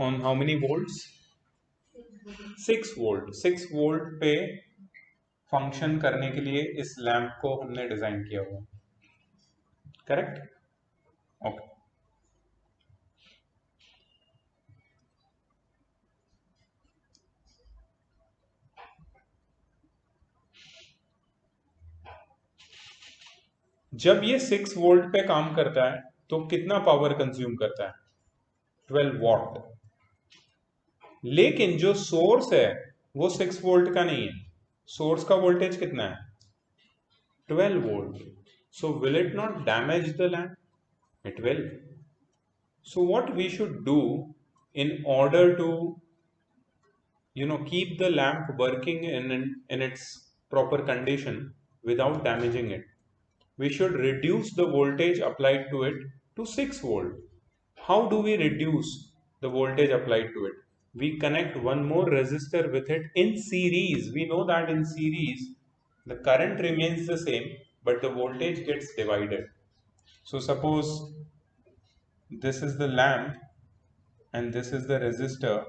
on how many volts? 6 volt. 6 volt पे function करने के लिए इस लैंप को हमने डिजाइन किया हुआ. करेक्ट? ओके. जब ये 6 वोल्ट पे काम करता है तो कितना पावर कंज्यूम करता है? 12 वॉट. लेकिन जो सोर्स है वो 6 वोल्ट का नहीं है. सोर्स का वोल्टेज कितना है? 12 volt. So will it not damage the lamp? It will. So what we should do in order to keep the lamp working in its proper condition without damaging it, we should reduce the voltage applied to it to 6 volt. How do we reduce the voltage applied to it? We connect one more resistor with it in series. We know that in series the current remains the same but the voltage gets divided. So suppose this is the lamp and this is the resistor,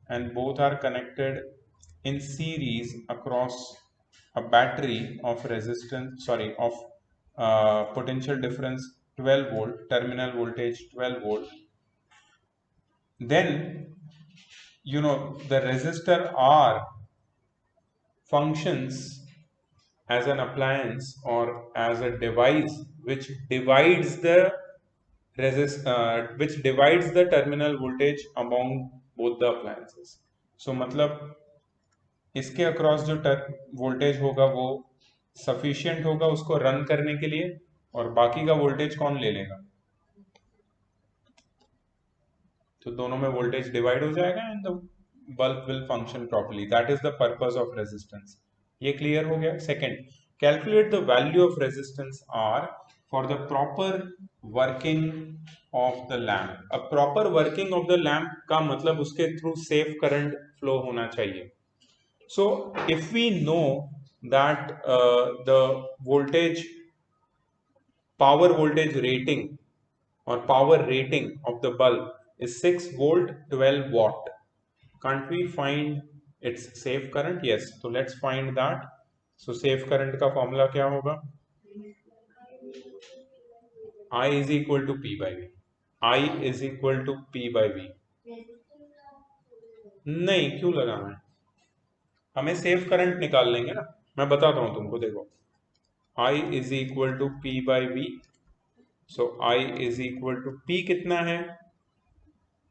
and both are connected in series across a battery of potential difference 12 volt, terminal voltage 12 volt. Then the resistor R functions as an appliance or as a device which divides the terminal voltage among both the appliances. So मतलब इसके across जो voltage होगा वो sufficient होगा उसको run करने के लिए, और बाकी का वोल्टेज कौन ले लेगा? तो दोनों में वोल्टेज डिवाइड हो जाएगा and the bulb will function properly. That is the purpose of resistance. ये क्लियर हो गया. Second, calculate the value of resistance R for the proper working of the lamp. अब proper working of the lamp का मतलब उसके through safe current flow होना चाहिए. So if we know that the power voltage rating or power rating of the bulb is 6 volt 12 watt. Can't we find its safe current? Yes, so let's find that. So safe current का formula क्या होगा? I is equal to P by V. I is equal to P by V. नहीं, क्यों लगाना है? हमें safe current निकाल लेंगे ना. मैं बताता हूं तुमको, देखो. I is equal to P by V. So I is equal to P कितना है?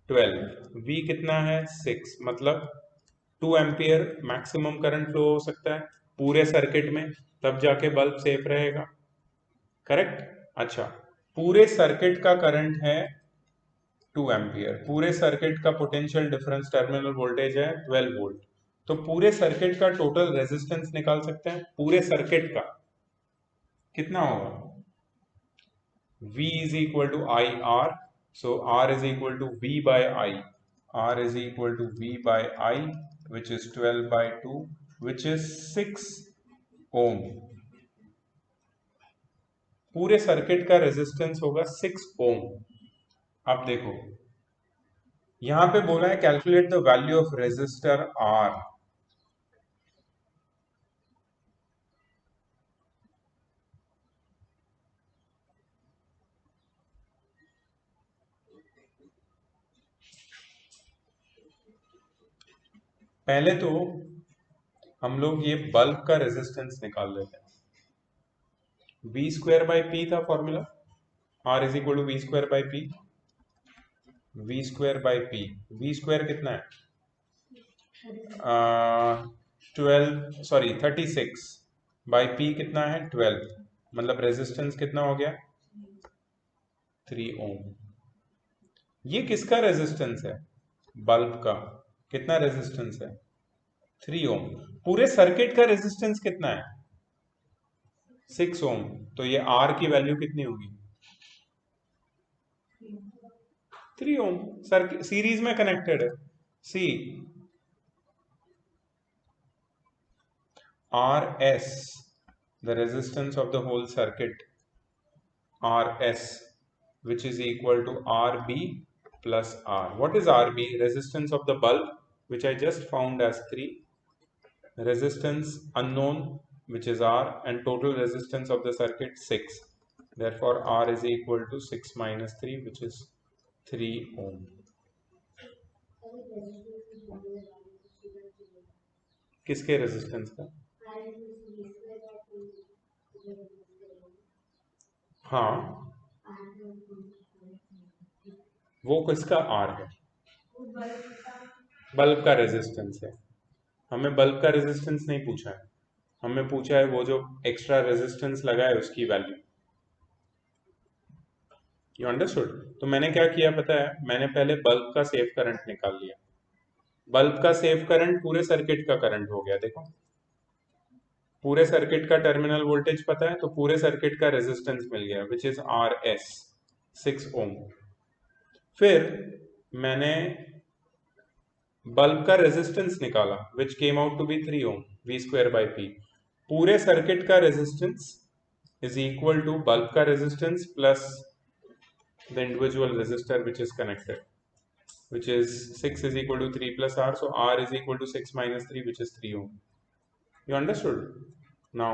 12. V कितना है? 6. मतलब 2 एम्पियर मैक्सिमम करंट फ्लो हो सकता है पूरे सर्किट में, तब जाके बल्ब सेफ रहेगा. करेक्ट. अच्छा, पूरे सर्किट का करंट है 2 एम्पियर. पूरे सर्किट का पोटेंशियल डिफरेंस टर्मिनल वोल्टेज है 12 वोल्ट. तो पूरे सर्किट का टोटल रेजिस्टेंस निकाल सकते हैं. पूरे सर्किट का कितना होगा? V is equal to IR. So R is equal to V by I. R is equal to V by I, which is 12 by 2, which is 6 ohm. पूरे सर्किट का रेजिस्टेंस होगा 6 ओम. अब देखो, यहां पे बोला है calculate the value of resistor R. पहले तो हम लोग ये बल्ब का रेजिस्टेंस निकाल लेते हैं. V स्क्वायर बाई P था formula. R is equal to V square by P. V square by P. V square कितना है? 36 बाई P कितना है? 12. मतलब रेजिस्टेंस कितना हो गया? 3 ओम. ये किसका रेजिस्टेंस है? बल्ब का. कितना रेजिस्टेंस है? 3 ओम. पूरे सर्किट का रेजिस्टेंस कितना है? 6 ओम. तो ये R की वैल्यू कितनी होगी? 3 ओम. सर्किट सीरीज में कनेक्टेड है. सी RS, the resistance of the whole circuit, RS, which is equal to RB plus R. What is RB? Resistance of the bulb, which I just found as 3. Resistance unknown, which is R, and total resistance of the circuit 6. Therefore R is equal to 6 minus 3, which is 3 ohm. किसके resistance का? हाँ, वो किसका R है? Bulb का resistance है. हमें bulb का रेजिस्टेंस नहीं पूछा है, हमें पूछा है वो जो एक्स्ट्रा रेजिस्टेंस लगा है उसकी वैल्यू. You understood? तो मैंने क्या किया पता है? मैंने पहले बल्ब का सेफ करंट निकाल लिया. बल्ब का सेफ करंट पूरे सर्किट का करंट हो गया. देखो, पूरे सर्किट का टर्मिनल वोल्टेज पता है, तो पूरे सर्किट का रेजिस्टेंस मिल गया, विच इज RS, 6 ओम. फिर मैंने बल्ब का रेजिस्टेंस निकाला, which came out to be 3 ohm. V square by P. पूरे सर्किट का resistance is equal to bulb का resistance plus the individual resistor which is connected, which is 6 is equal to 3 plus R. So R is equal to 6 minus 3, which is 3 ohm. You understood? Now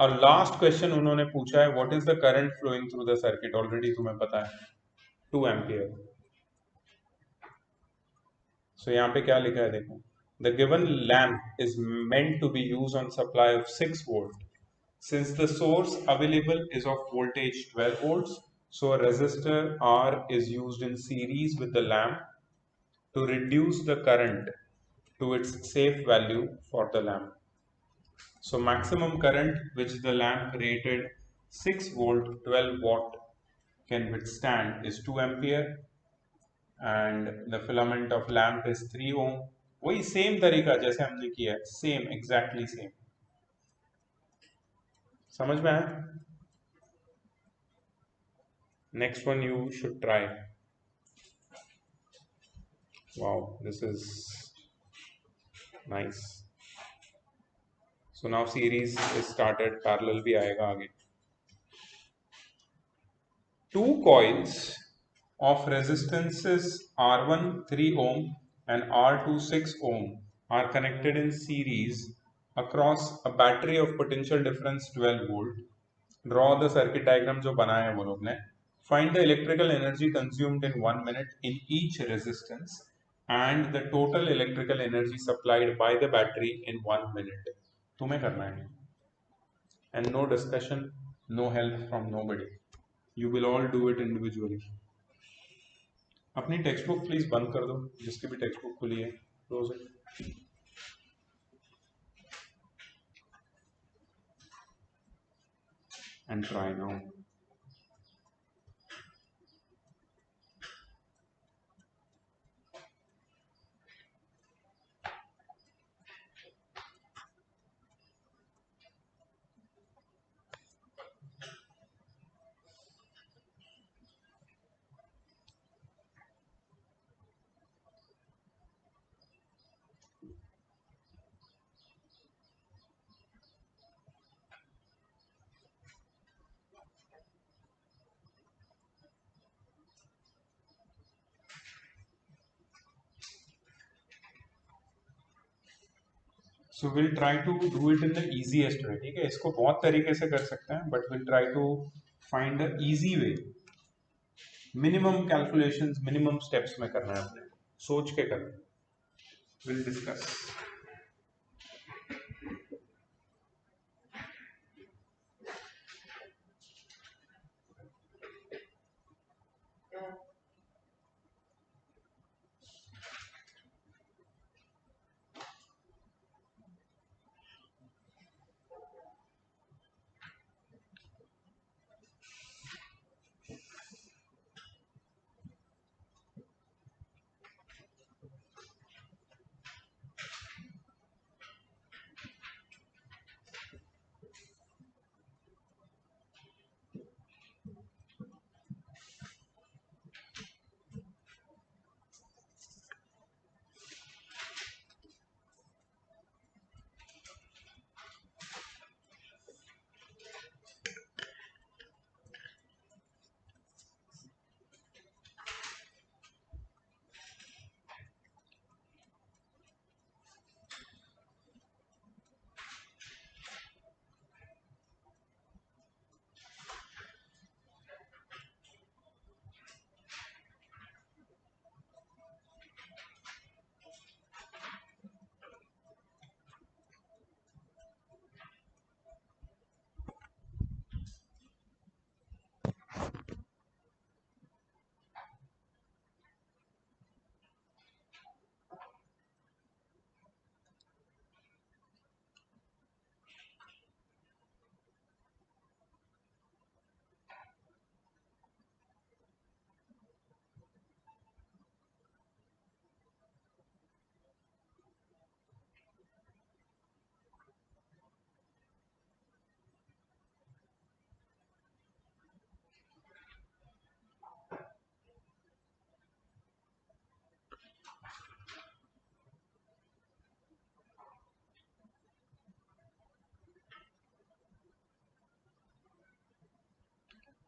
our last question उन्होंने पूछा है what is the current flowing through the circuit. Already तुम्हें पता है 2 ampere. So यहाँ पे क्या लिखा है देखो, the given lamp is meant to be used on supply of 6 volt. Since the source available is of voltage 12 volts, so a resistor R is used in series with the lamp to reduce the current to its safe value for the lamp. So maximum current which the lamp rated 6 volt 12 watt can withstand is 2 ampere, and the filament of lamp is 3 ohm. वही same तरीका जैसे हमने किया है, same, exactly same. समझ में आया? Next one you should try. Wow, this is nice. So now series is started. Parallel भी आएगा आगे. Two coils of resistances R1 3 ohm and R2 6 ohm are connected in series across a battery of potential difference 12 volt. Draw the circuit diagram जो बनाया है वो लोग ने. Find the electrical energy consumed in 1 minute in each resistance and the total electrical energy supplied by the battery in 1 minute. तुम्हें करना है. And no discussion, no help from nobody. You will all do it individually. अपनी text book please बंद कर दो, जिसकी भी text book खुली है close it and try now. So will try to do it in the easiest way. ठीक है, इसको बहुत तरीके से कर सकते हैं but will try to find the easy way. Minimum calculations minimum steps में करना है, अपने सोच के करना है. Will discuss.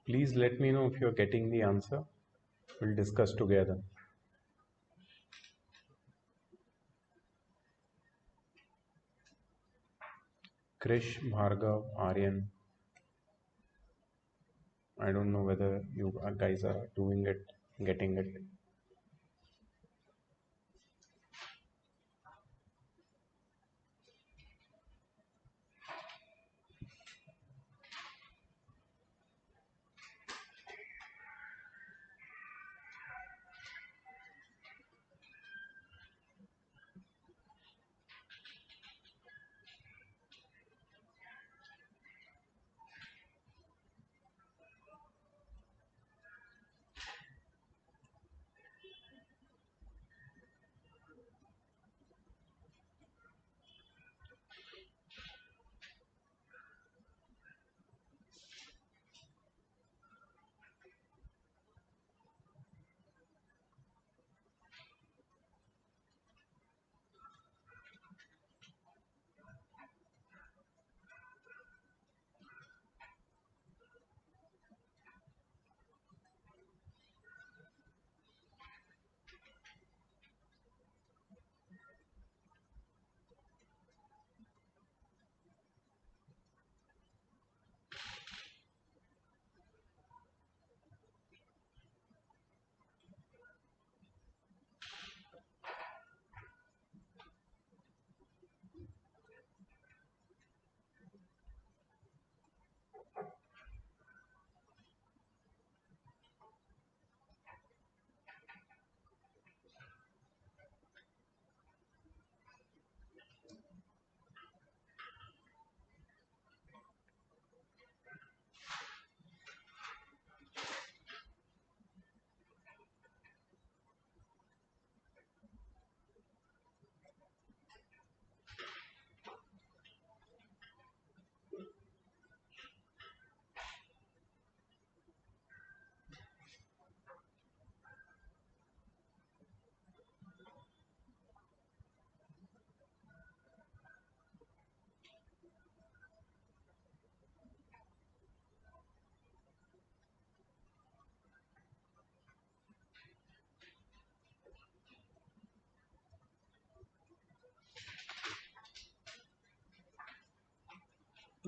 Please let me know if you're getting the answer. We'll discuss together. Krish, Bhargav, Aryan. I don't know whether you guys are doing it, getting it.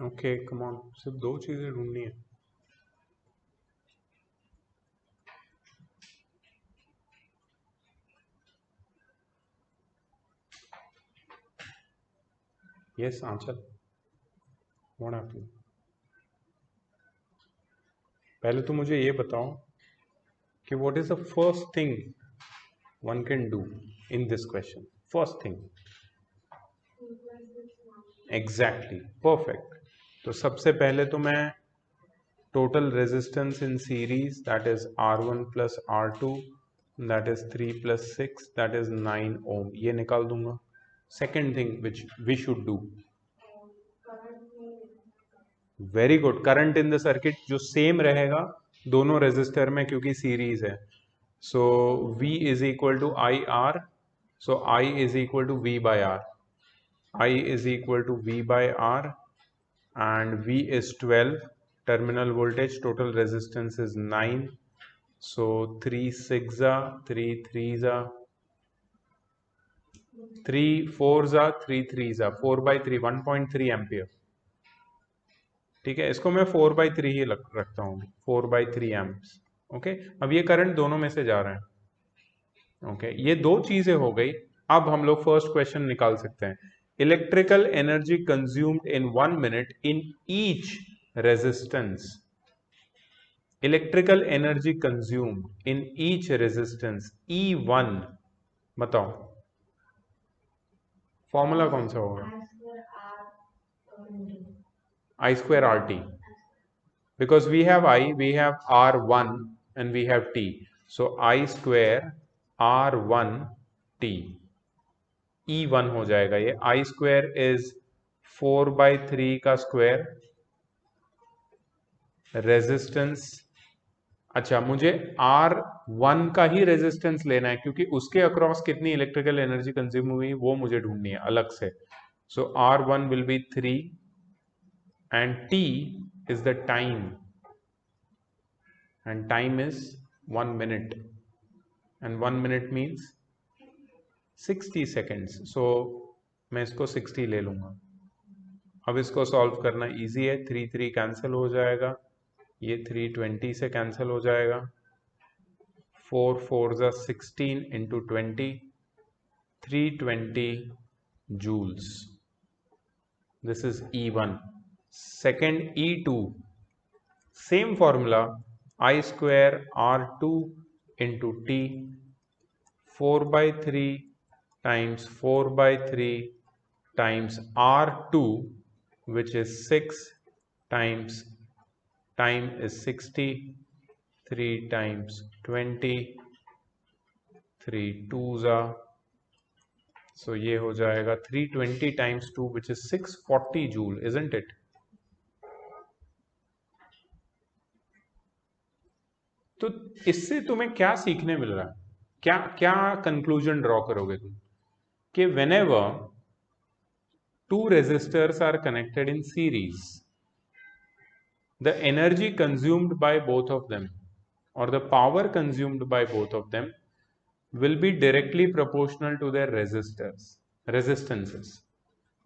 Okay come on, सिर्फ दो चीजें ढूंढनी है। Yes Aanchal, what happened? पहले तो मुझे ये बताओ कि what is the first thing one can do in this question? First thing, exactly, perfect. तो सबसे पहले तो मैं total resistance in series, that is R1 plus R2, that is 3 plus 6, that is 9 ohm, ये निकाल दूंगा। Second thing which we should do, very good, current in the circuit जो same रहेगा दोनों रेजिस्टर में क्योंकि सीरीज है। So V is equal to I R, so I is equal to V by R, I is equal to V by R and V is 12, terminal voltage, total resistance is 9, so 3 6 are 3 3s are 3 4s are 3 3s are 4 by 3, 1.3 ampere. ठीक है, इसको मैं 4 by 3 ही रखता हूँ, 4 by 3 amps. Okay, अब ये current दोनों में से जा रहा है। ओके, ये दो चीजें हो गई। अब हम लोग फर्स्ट क्वेश्चन निकाल सकते हैं। Electrical energy consumed in 1 minute in each resistance, electrical energy consumed in each resistance E1, बताओ फॉर्मूला कौन सा होगा? I square RT, because we have I, we have R1 and we have T, so I square R1T, E1 हो जाएगा ये। I square is 4 by 3 का square, resistance, अच्छा मुझे R1 का ही रेजिस्टेंस लेना है क्योंकि उसके अक्रॉस कितनी इलेक्ट्रिकल एनर्जी कंज्यूम हुई वो मुझे ढूंढनी है अलग से। सो R1 will be 3 and T is the time, and time is 1 minute, and 1 minute means 60 seconds, so मैं इसको 60 ले लूंगा। अब इसको सॉल्व करना इजी है, 3 3 कैंसिल हो जाएगा, ये 320 से कैंसिल हो जाएगा, 4 4 जा 16 into 20, 320 joules, this is E1। second E2, same formula, I square R2 into T, 4 by 3 times 4 by 3 times R2, which is 6 times time is 60, 3 times 20, 3 2s are, so ये हो जाएगा 320 times 2, which is 640 joule, isn't it? तो इससे तुम्हें क्या सीखने मिल रहा है, क्या क्या कंक्लूजन ड्रॉ करोगे तुम? कि whenever two resistors are connected in series, the energy consumed by both of them or the power consumed by both of them will be directly proportional to their resistances।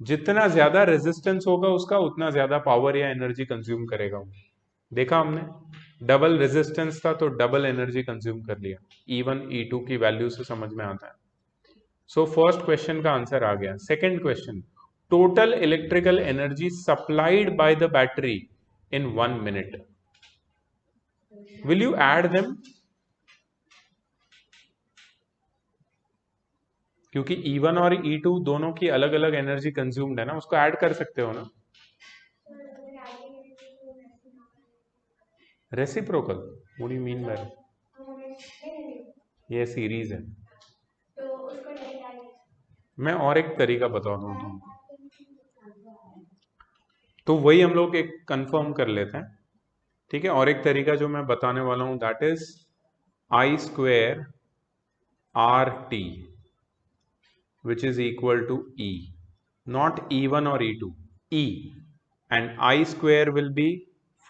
जितना ज्यादा resistance होगा उसका उतना ज्यादा power या energy consume करेगा वो। देखा हमने, डबल रेजिस्टेंस था तो डबल एनर्जी कंज्यूम कर लिया। E1 E2 की वैल्यू से समझ में आता है। सो फर्स्ट क्वेश्चन का आंसर आ गया। Second question, total electrical energy supplied by the battery in 1 minute, will you add them? क्योंकि E1 और E2 दोनों की अलग अलग एनर्जी कंज्यूम्ड है ना, उसको ऐड कर सकते हो ना। Reciprocal, what do you mean by? ये सीरीज है। मैं और एक तरीका बताता हूँ तुमको, तो वही हम लोग एक कंफर्म कर लेते हैं। ठीक है, और एक तरीका जो मैं बताने वाला हूं that is I square RT, which is equal to E, not E1 or E2, E, and I square will be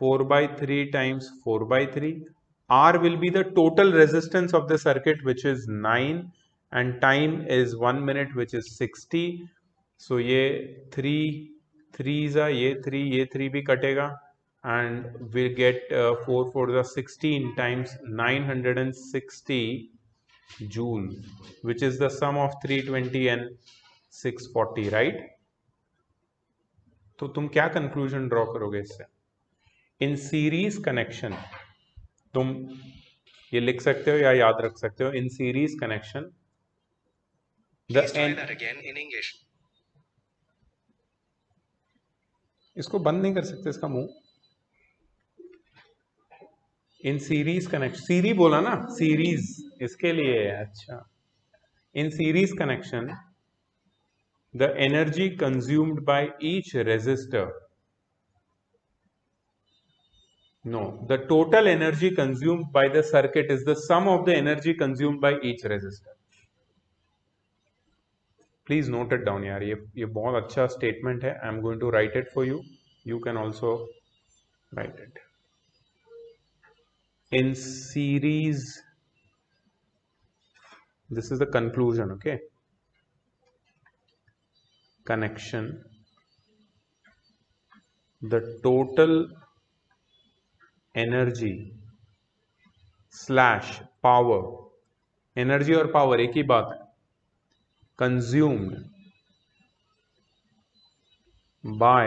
4 by 3 times 4 by 3, R will be the total resistance of the circuit, which is 9, and time is 1 minute, which is 60, so ये 3 3s are ये 3 भी कटेगा and we get 4 4 the 16 times 960 joule, which is the sum of 320 and 640, right? तो तुम क्या conclusion draw करोगे इससे? इन series connection तुम ये लिख सकते हो या याद रख सकते हो. इन सीरीज कनेक्शन इसको बंद नहीं कर सकते इसका मुंह. इन सीरीज कनेक्शन, सीरी बोला ना, सीरीज इसके लिए है. अच्छा, in series connection the energy consumed by each resistor, no, the total energy consumed by the circuit is the sum of the energy consumed by each resistor. Please note it down यार, ये बहुत अच्छा statement है. I am going to write it for you. You can also write it. In series, this is the conclusion, okay? Connection, the total energy slash power, energy और power एक ही बात है, consumed by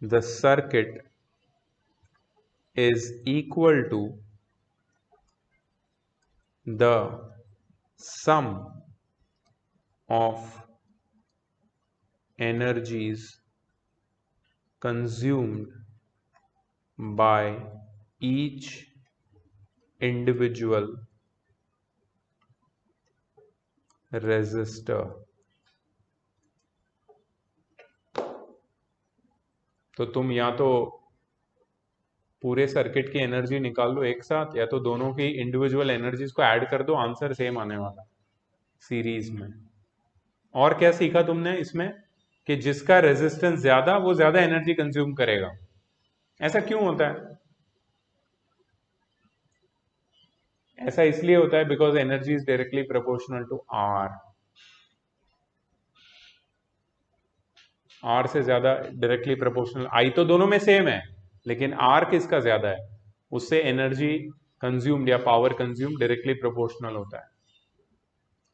the circuit is equal to the sum of energies consumed by each individual resistor. तो तुम या तो पूरे circuit की एनर्जी निकाल लो एक साथ, या तो दोनों की इंडिविजुअल एनर्जीज को ऐड कर दो, आंसर सेम आने वाला सीरीज में. और क्या सीखा तुमने इसमें कि जिसका रेजिस्टेंस ज्यादा वो ज्यादा एनर्जी कंज्यूम करेगा. ऐसा क्यों होता है? ऐसा इसलिए होता है because energy is directly proportional to R. R से ज्यादा डायरेक्टली प्रोपोर्शनल. आई तो दोनों में सेम है, लेकिन आर किसका ज्यादा है, उससे एनर्जी कंज्यूम्ड या पावर कंज्यूम्ड डायरेक्टली प्रोपोर्शनल होता है.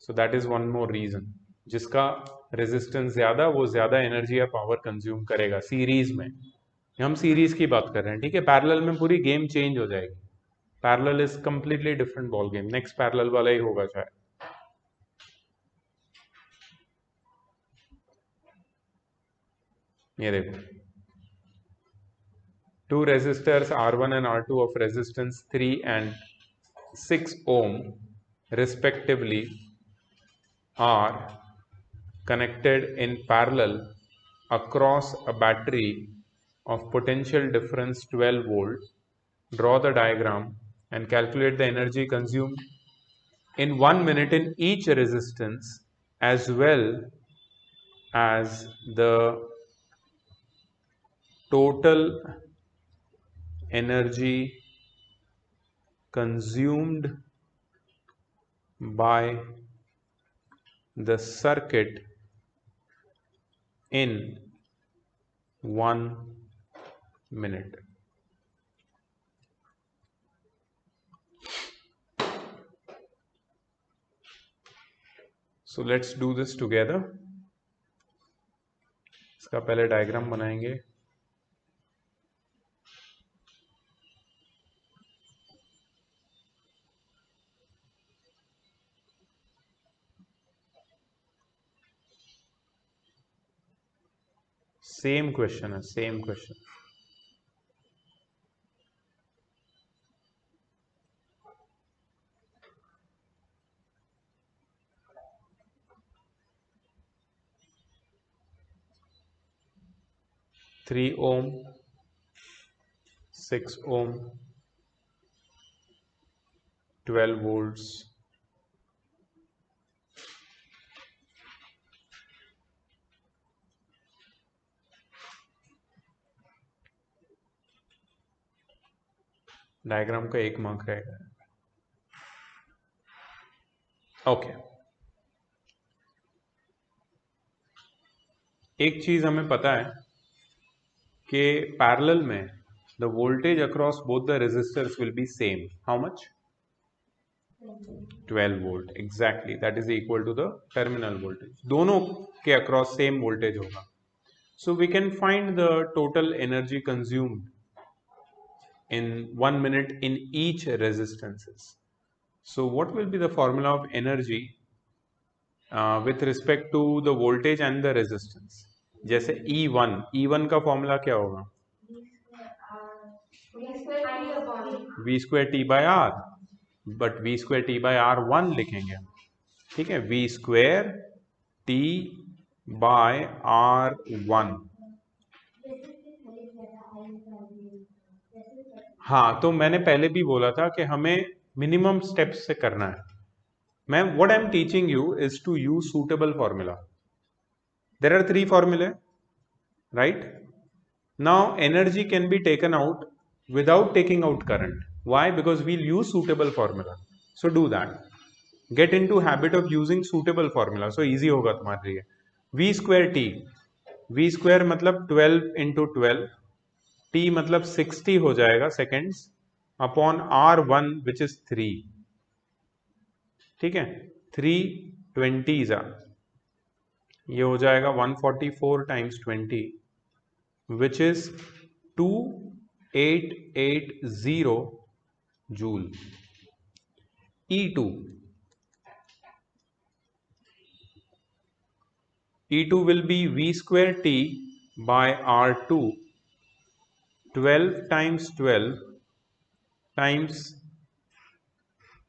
So that is one more reason. जिसका रेजिस्टेंस ज्यादा वो ज्यादा एनर्जी या पावर कंज्यूम करेगा सीरीज में. हम सीरीज की बात कर रहे हैं, ठीक है? पैरेलल में पूरी गेम चेंज हो जाएगी. Parallel is completely different ball game. Next parallel वाला ही होगा शायद. ये देखो, two resistors R1 and R2 of resistance 3 and 6 ohm respectively are connected in parallel across a battery of potential difference 12 volt. Draw the diagram and calculate the energy consumed in 1 minute in each resistance, as well as the total energy consumed by the circuit in 1 minute. So let's do this together. इसका पहले diagram बनाएंगे. Same question है, same question. Three ohm, 6 ohm, 12 volts. Diagram का 1 mark रहेगा. Okay, एक चीज हमें पता है कि पैरेलल में the voltage across both the resistors will be same. How much? 12 volt. Exactly, that is equal to the terminal voltage. दोनों के अक्रॉस सेम वोल्टेज होगा. So we can find the total energy consumed in 1 minute in each resistances. So what will be the formula of energy with respect to the voltage and the resistance? जैसे E1 का formula क्या होगा? V square T by R, but V square T by R1 लिखेंगे हम. ठीक है, V square T by R1. हाँ, तो मैंने पहले भी बोला था कि हमें मिनिमम स्टेप्स से करना है. मैं what I am teaching you is to use suitable formula. There are 3 फॉर्मूले, right? Now energy can be taken out without taking out current. Why? Because we'll use suitable formula. So do that. Get into habit of using suitable formula. So easy होगा तुम्हारे लिए. V square T. V square मतलब 12 into 12. T मतलब 60 हो जाएगा seconds upon R1 which is 3. ठीक है, 3/20 ये हो जाएगा 144 times 20 which is 2880 joule. E2 will be V square T by R2, 12 times 12 times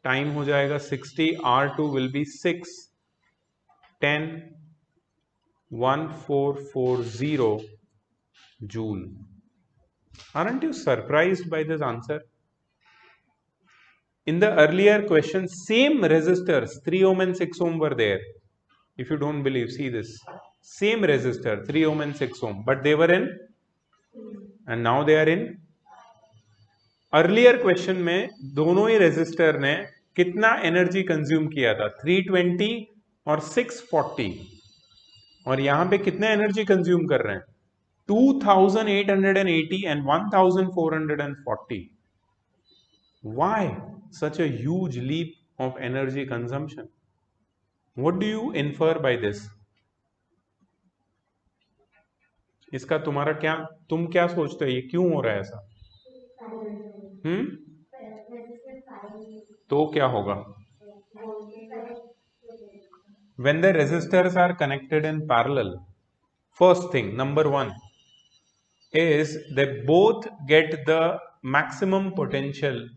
time हो जाएगा 60, R2 will be 6, 10, 1440 joule. Aren't you surprised by this answer? In the earlier question, same resistors 3 ohm and 6 ohm were there. If you don't believe, see this. Same resistor 3 ohm and 6 ohm, but they were in, and now they are in. Earlier question में दोनों ही resistor ने कितना energy consume किया था? 320 और 640. और यहां पे कितना एनर्जी कंज्यूम कर रहे हैं? 2880 and 1440. Why such a huge leap of energy consumption? What do you infer by this? इसका तुम्हारा क्या, तुम क्या सोचते हो ये क्यों हो रहा है ऐसा? तो क्या होगा? When the resistors are connected in parallel, first thing, number 1 is they both get the maximum potential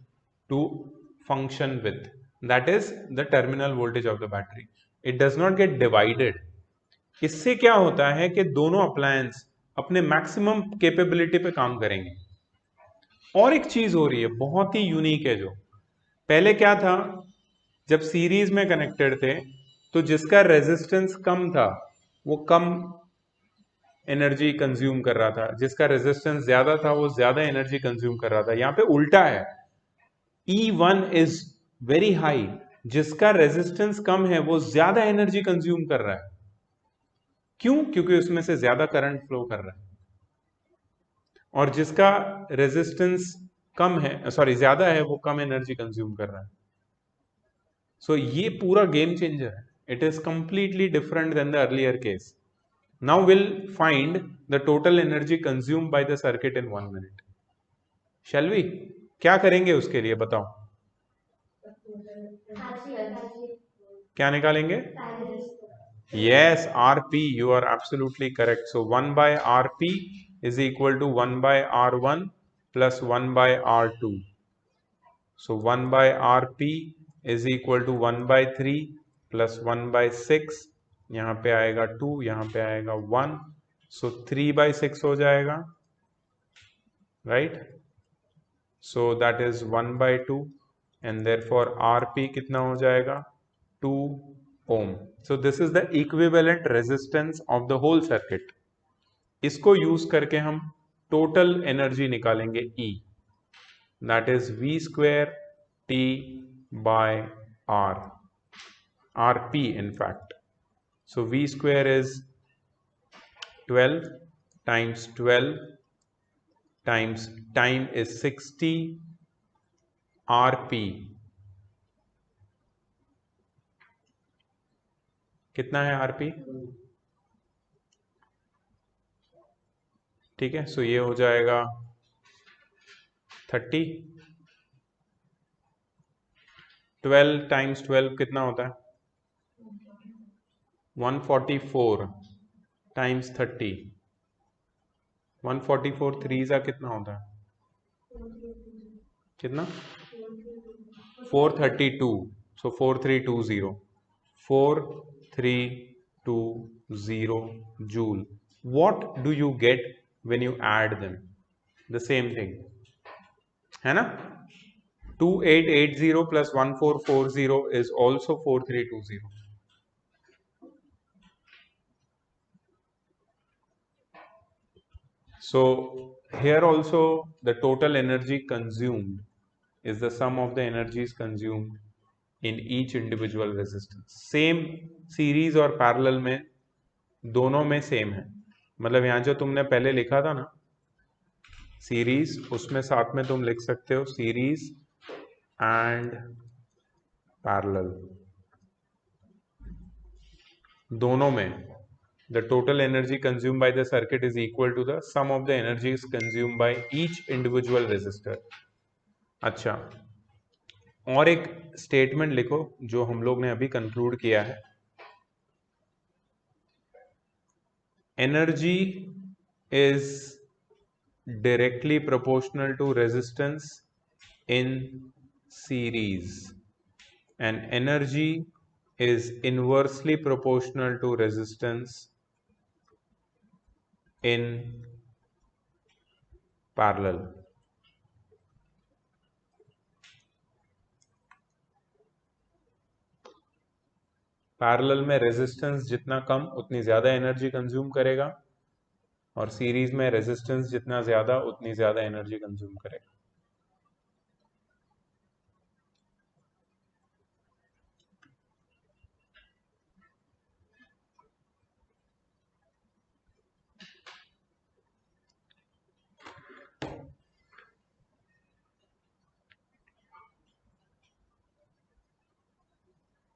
to function with. That is the terminal voltage of the battery. It does not get divided. इससे क्या होता है कि दोनों appliance अपने maximum capability पे काम करेंगे. और एक चीज हो रही है बहुत ही यूनिक है, जो पहले क्या था, जब सीरीज में कनेक्टेड थे तो जिसका रेजिस्टेंस कम था वो कम एनर्जी कंज्यूम कर रहा था, जिसका रेजिस्टेंस ज्यादा था वो ज्यादा एनर्जी कंज्यूम कर रहा था. यहां पे उल्टा है. E1 इज वेरी हाई, जिसका रेजिस्टेंस कम है वो ज्यादा एनर्जी कंज्यूम कर रहा है. क्यों? क्योंकि उसमें से ज्यादा करंट फ्लो कर रहा है. और जिसका रेजिस्टेंस कम है, सॉरी ज्यादा है, वो कम एनर्जी कंज्यूम कर रहा है. सो ये पूरा गेम चेंजर है. It is completely different than the earlier case. Now we'll find the total energy consumed by the circuit in 1 minute. Shall we? क्या करेंगे उसके लिए बताओ? क्या निकालेंगे? Yes, RP. You are absolutely correct. So 1 by RP is equal to 1 by R1 plus 1 by R2. So 1 by RP is equal to 1 by 3 plus 1 by 6. यहाँ पे आएगा 2, यहाँ पे आएगा 1. सो 3 by 6 हो जाएगा, right? So that is 1 by 2 and therefore RP कितना हो जाएगा? 2 ohm. So this is the equivalent resistance of the whole circuit. इसको यूज करके हम टोटल एनर्जी निकालेंगे E. That is V square T by R. RP in fact. So V square is 12 times 12 times time is 60 rp. कितना है rp? ठीक है, सो ये हो जाएगा 30. 12 टाइम्स 12 कितना होता है? 144 टाइम्स 30. 144 3 का कितना होता है? कितना? 432. सो 4320. 4320 joule. What do you get when you add them? The same thing, है ना? 2880 plus 1440 is also 4320. So here also the total energy consumed is the sum of the energies consumed in each individual resistance. Same series और parallel में दोनों में same है. मतलब यहाँ जो तुमने पहले लिखा था ना सीरीज, उसमें साथ में तुम लिख सकते हो सीरीज एंड पैरेलल. दोनों में the total energy consumed by the circuit is equal to the sum of the energies consumed by each individual resistor. अच्छा, और एक स्टेटमेंट लिखो जो हम लोग ने अभी कंक्लूड किया है. Energy is directly proportional to resistance in series and energy is inversely proportional to resistance in parallel. Parallel में रेजिस्टेंस जितना कम उतनी ज़्यादा एनर्जी कंज्यूम करेगा और सीरीज में रेजिस्टेंस जितना ज़्यादा उतनी ज़्यादा एनर्जी कंज्यूम करेगा.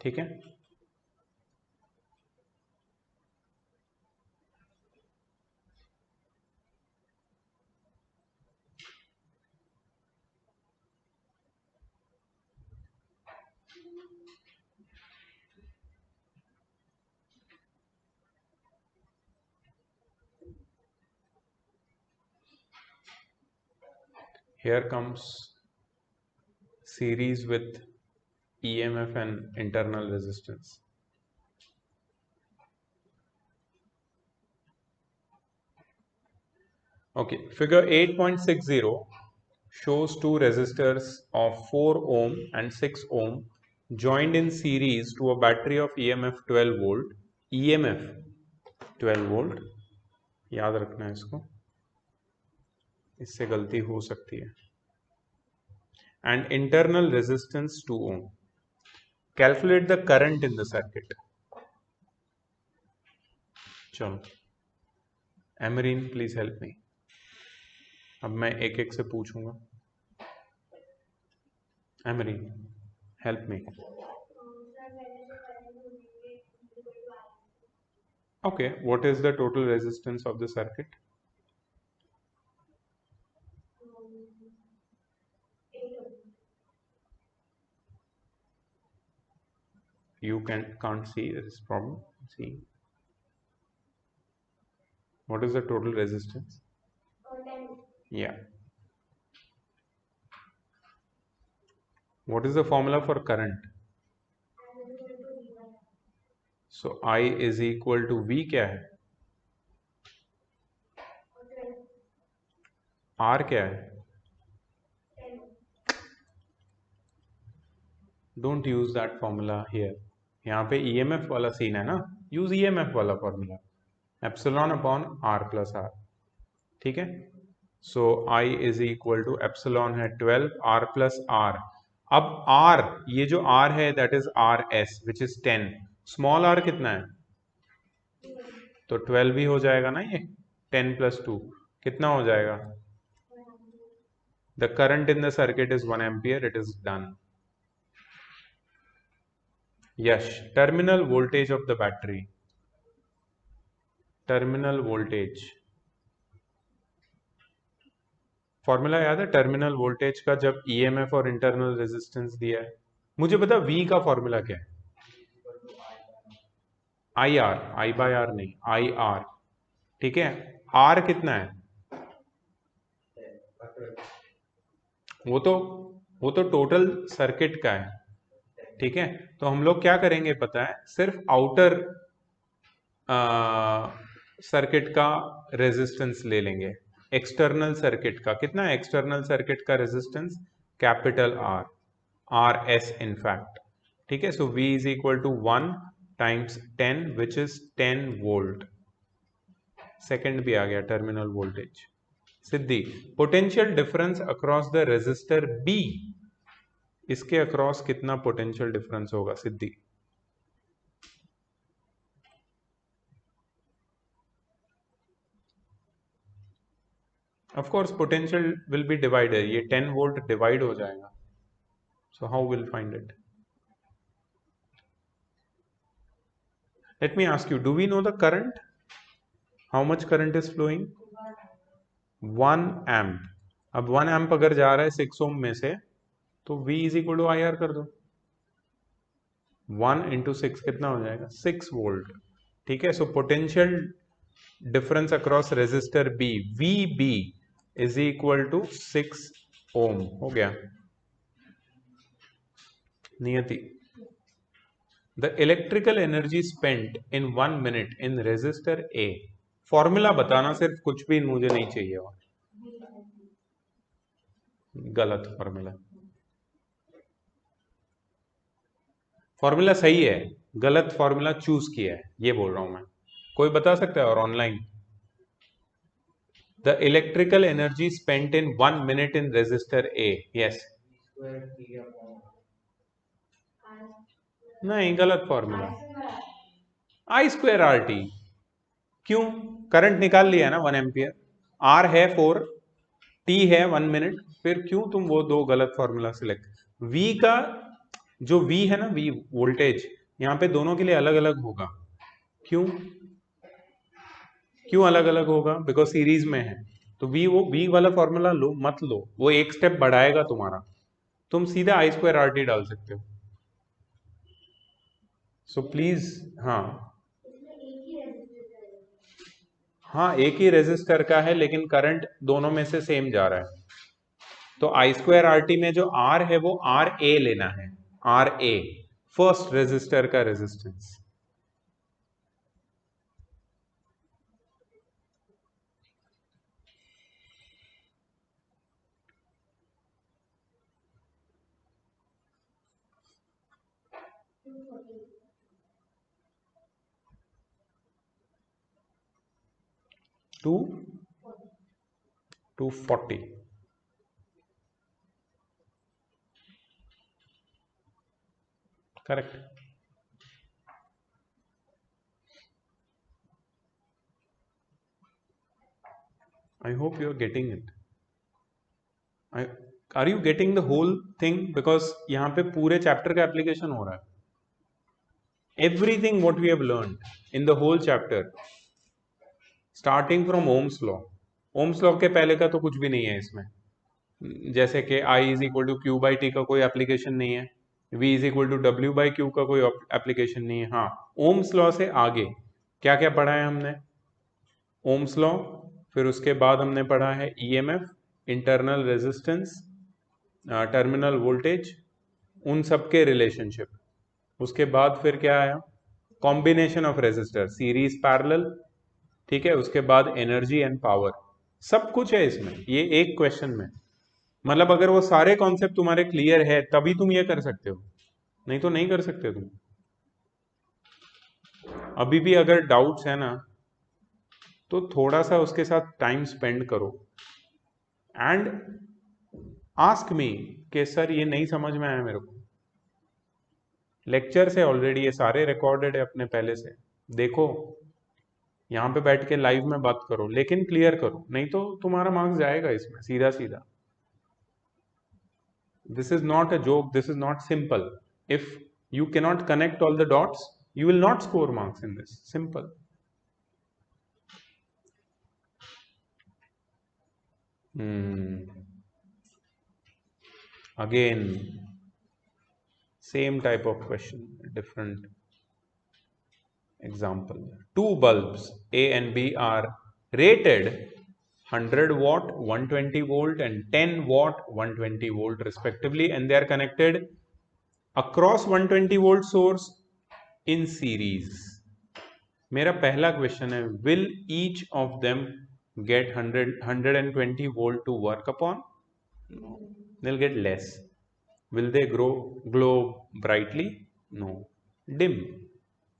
ठीक है. Here comes series with EMF and internal resistance. Okay, figure 8.60 shows two resistors of 4 ohm and 6 ohm joined in series to a battery of EMF 12 volt. EMF 12 volt, याद रखना है इसको, इससे गलती हो सकती है. And internal resistance 2 ohm. Calculate the current in the circuit. चलो, एमरीन प्लीज हेल्प मी. अब मैं एक एक से पूछूंगा. Amreen help me. Okay, what is the total resistance of the circuit? You can't see this problem. See, what is the total resistance? Yeah. What is the formula for current? So I is equal to V क्या है? R क्या है? Don't use that formula here. यहाँ पे EMF वाला scene है ना, use EMF वाला formula, epsilon upon R plus R. ठीक है. So I is equal to epsilon है 12 R प्लस R. अब R, ये जो R है that is RS which is 10. Small r कितना है? तो 12 भी हो जाएगा ना ये, 10 + 2 कितना हो जाएगा? The current in the circuit is 1 ampere. It is done. Yash, terminal voltage of the battery. Terminal voltage formula याद है टर्मिनल वोल्टेज का, जब ईएमएफ और इंटरनल रेजिस्टेंस दिया है? मुझे पता वी का फॉर्मूला क्या है? I R, I by R नहीं, आई आर. ठीक है, आर कितना है? वो तो टोटल सर्किट का है. ठीक है, तो हम लोग क्या करेंगे पता है, सिर्फ आउटर सर्किट का रेजिस्टेंस ले लेंगे. एक्सटर्नल सर्किट का कितना है? एक्सटर्नल सर्किट का resistance capital R, R S in fact. ठीक है, so V is equal to 1 times 10 which is 10 volt. Second भी आ गया terminal voltage. Siddhi, potential difference across the resistor B, इसके अक्रॉस कितना पोटेंशियल डिफरेंस होगा Siddhi? Of course potential will be divided, ये 10 volt divide हो जाएगा. So how will find it? Let me ask you, do we know the current? How much current is flowing? 1 amp. अब 1 amp अगर जा रहा है 6 ओम में से, तो V is equal to I R कर दो. 1 × 6 कितना हो जाएगा? 6 वोल्ट. ठीक है, so potential difference across resistor B, VB is equal to 6 ohm. हो गया. Niyati, the electrical energy spent in 1 minute in resistor A. Formula बताना, सिर्फ कुछ भी मुझे नहीं चाहिए. और गलत फॉर्मूला. फॉर्मूला सही है, गलत फॉर्मूला चूज किया है, ये बोल रहा हूं मैं. कोई बता सकता है? और online, the electrical energy spent in 1 minute in resistor A. Yes. नहीं, गलत फॉर्मूला. I²RT. क्यों? करंट निकाल लिया ना 1 एम्पियर, R है 4, T है 1 मिनट, फिर क्यों तुम वो दो गलत फॉर्मूला सिलेक्ट? V का जो V है ना, V वोल्टेज, यहां पे दोनों के लिए अलग अलग होगा. क्यों अलग अलग होगा? बिकॉज सीरीज में है. तो वो V वाला फॉर्मूला लो मत लो, वो एक स्टेप बढ़ाएगा तुम्हारा. तुम सीधा I²RT डाल सकते हो. सो प्लीज, हाँ एक ही रेजिस्टर का है, लेकिन करंट दोनों में से सेम जा रहा है. तो I²RT में जो R है वो RA लेना है. RA फर्स्ट रेजिस्टर का resistance. To 240. Correct. I hope you are getting it. Are you getting the whole thing? Because यहाँ पे पूरे चैप्टर का एप्लीकेशन हो रहा है. Everything what we have learned in the whole chapter, starting from Ohm's law. Ohm's law के पहले का तो कुछ भी नहीं है इसमें. जैसे कि I is equal to Q by T का कोई एप्लीकेशन नहीं है, V is equal to W by Q का कोई एप्लीकेशन नहीं है. हाँ, ओम्स लॉ से आगे क्या क्या पढ़ा है हमने? ओम्स लॉ, फिर उसके बाद हमने पढ़ा है EMF, internal resistance, terminal voltage, उन सब के रिलेशनशिप. उसके बाद फिर क्या आया? Combination of resistor, series parallel. ठीक है, उसके बाद एनर्जी एंड पावर. सब कुछ है इसमें, ये एक क्वेश्चन में. मतलब अगर वो सारे कॉन्सेप्ट तुम्हारे क्लियर है तभी तुम ये कर सकते हो, नहीं तो नहीं कर सकते तुम. अभी भी अगर डाउट्स है ना, तो थोड़ा सा उसके साथ टाइम स्पेंड करो एंड आस्क मी कि सर ये नहीं समझ में आया मेरे को. लेक्चर से ऑलरेडी ये सारे रिकॉर्डेड है अपने पहले से, देखो. यहाँ पे बैठ के लाइव में बात करो, लेकिन क्लियर करो, नहीं तो तुम्हारा मार्क्स जाएगा इसमें सीधा सीधा. This is not a joke, this is not simple. If you cannot connect all the dots, you will not score marks in this. Simple. Again, same type of question, different example. Two bulbs A and B are rated 100 watt, 120 volt and 10 watt, 120 volt respectively, and they are connected across 120 volt source in series. मेरा पहला question है, will each of them get 120 volt to work upon? No, they'll get less. Will they glow brightly? No. Dim,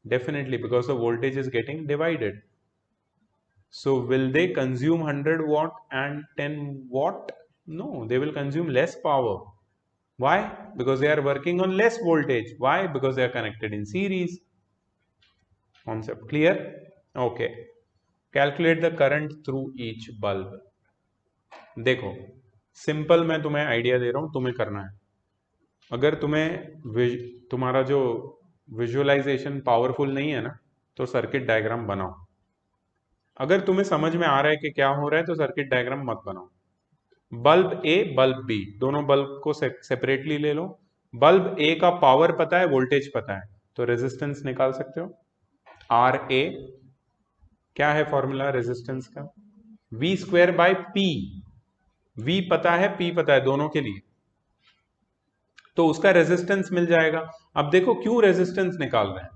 definitely, because the voltage is getting divided. So will they consume 100 watt and 10 watt? No, they will consume less power. Why? Because they are working on less voltage. Why? Because they are connected in series. Concept clear? Okay. Calculate the current through each bulb. देखो, simple मैं तुम्हें idea दे रहा हूं, तुम्हें करना है. अगर तुम्हारा जो विजुअलाइजेशन पावरफुल नहीं है ना, तो सर्किट डायग्राम बनाओ. अगर तुम्हें समझ में आ रहा है कि क्या हो रहा है, तो सर्किट डायग्राम मत बनाओ. बल्ब ए, बल्ब बी, दोनों बल्ब को सेपरेटली ले लो. बल्ब ए का पावर पता है, वोल्टेज पता है, तो रेजिस्टेंस निकाल सकते हो. आर ए क्या है फॉर्मूला रेजिस्टेंस का? V square by P. V पता है, पी पता है, दोनों के लिए, तो उसका रेजिस्टेंस मिल जाएगा. अब देखो क्यों रेजिस्टेंस निकाल रहे हैं.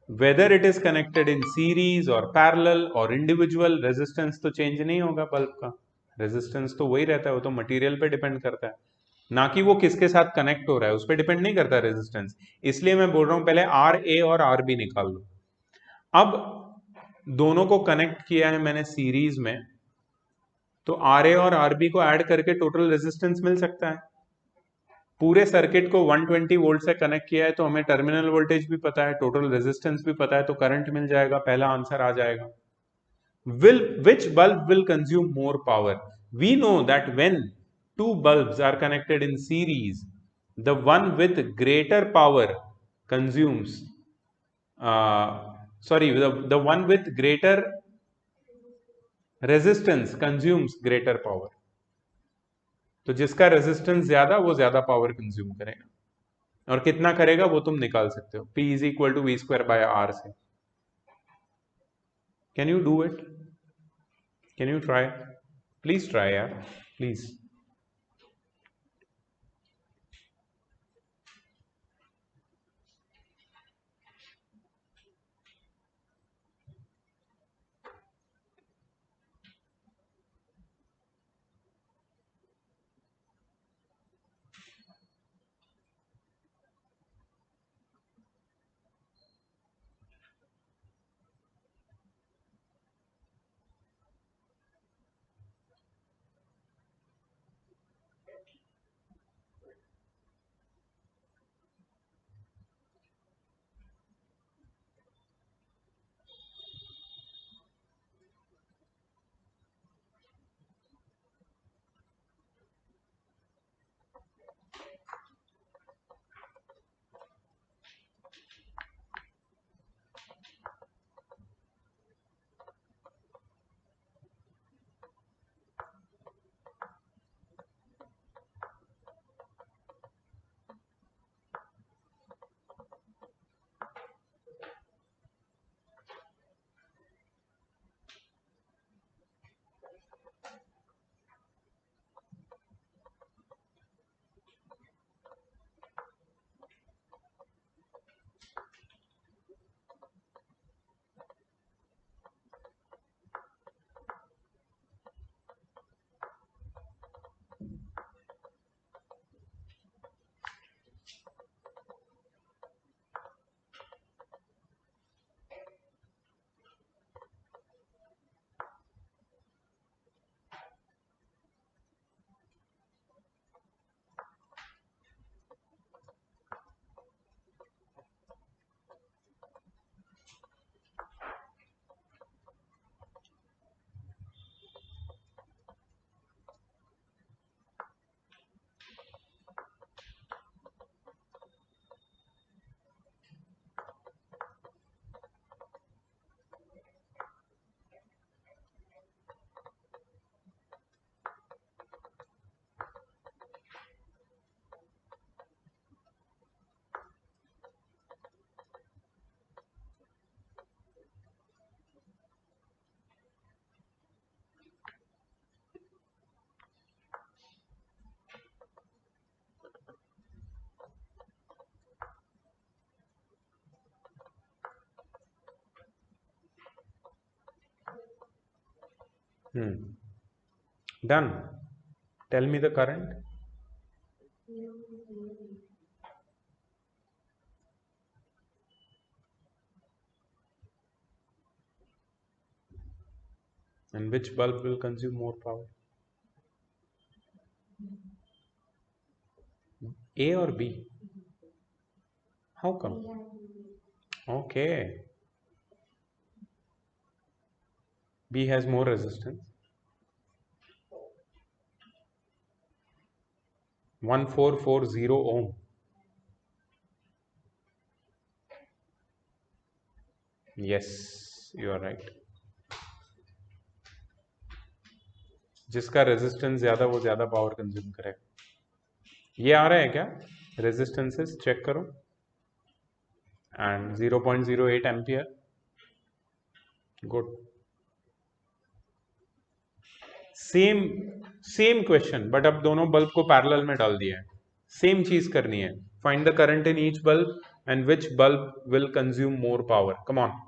Whether it is connected in series और पैरेलल और इंडिविजुअल, रेजिस्टेंस तो चेंज नहीं होगा. बल्ब का रेजिस्टेंस तो वही रहता है, वो तो मटेरियल पे डिपेंड करता है, ना कि वो किसके साथ कनेक्ट हो रहा है, उस पर डिपेंड नहीं करता रेजिस्टेंस. इसलिए मैं बोल रहा हूं पहले आर ए और आर बी निकाल लो. अब दोनों को कनेक्ट किया है मैंने सीरीज में, तो आर ए और आर बी को ऐड करके टोटल रेजिस्टेंस मिल सकता है. पूरे सर्किट को 120 वोल्ट से कनेक्ट किया है, तो हमें टर्मिनल वोल्टेज भी पता है, टोटल रेजिस्टेंस भी पता है, तो करंट मिल जाएगा. पहला आंसर आ जाएगा. Which bulb will consume more power? We know that when two bulbs are connected in series, the one with greater power consumes the one with greater resistance consumes greater power. तो जिसका resistance ज्यादा, वो ज्यादा power consume करेगा. और कितना करेगा वो तुम निकाल सकते हो, P is equal to V square by R से. Can you do it? Can you try? Please try यार, please. Done. Tell me the current. And which bulb will consume more power? A or B? How come? Okay. B has more resistance. 1440 ohm. Yes, you are right. जिसका resistance ज्यादा वो ज्यादा power consume करेगा. ये आ रहा है क्या? Resistances check करो. And 0.08 ampere. Good. Same question, but अब दोनों बल्ब को पैरेलल में डाल दिया है. सेम चीज करनी है. Find the current in each bulb and which bulb will consume more power. Come on.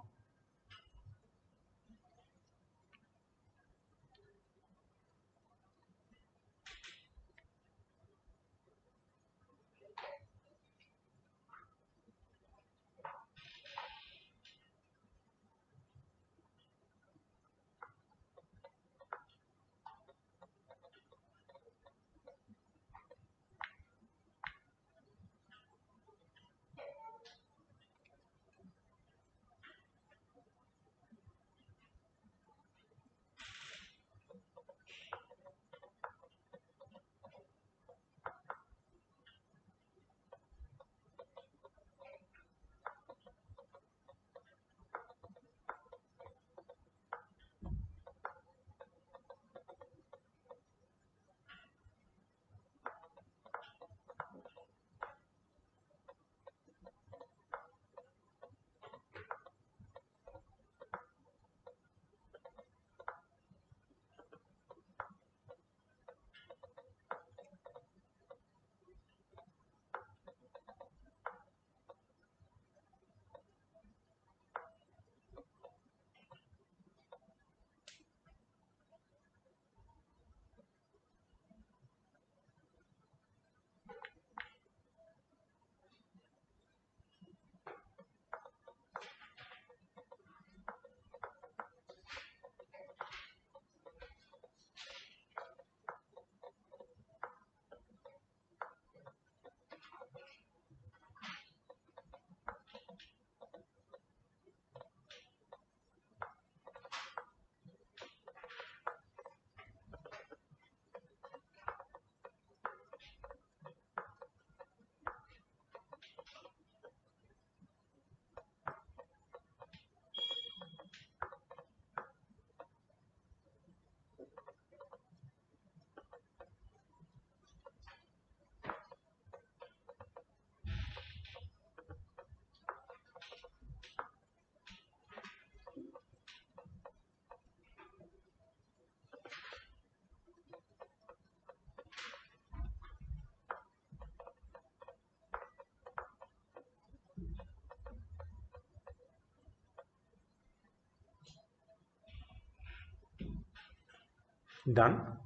Done.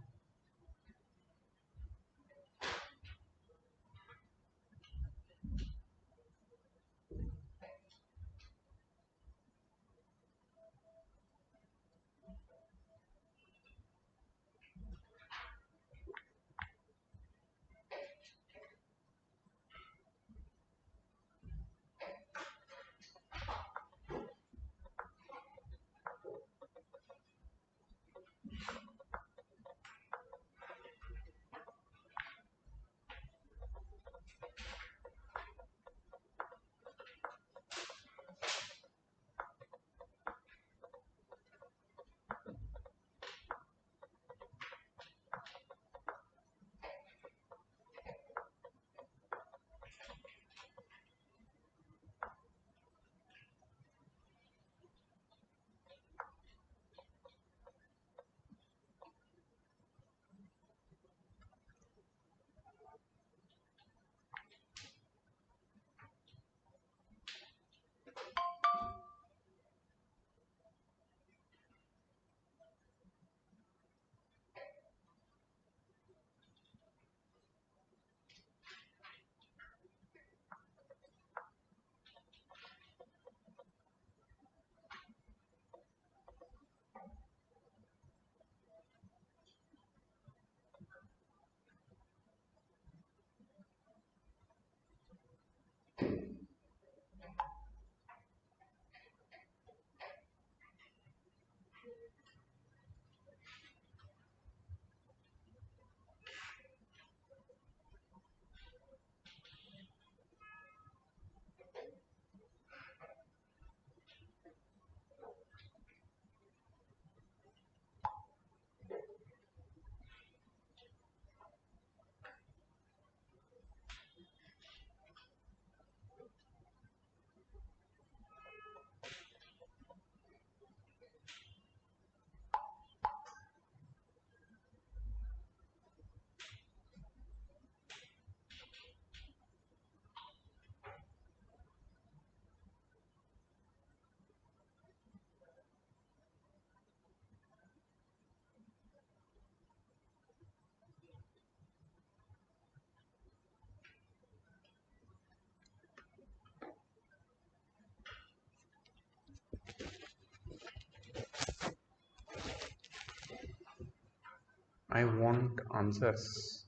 I want answers.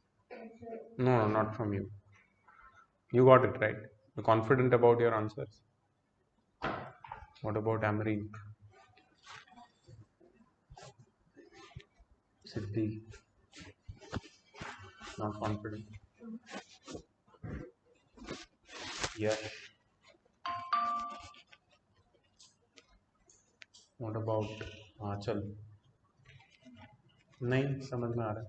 No, not from you. You got it right. You're confident about your answers. What about Amreen? Siddhi? Not confident. Yes. What about Achal? नहीं समझ में आ रहा है.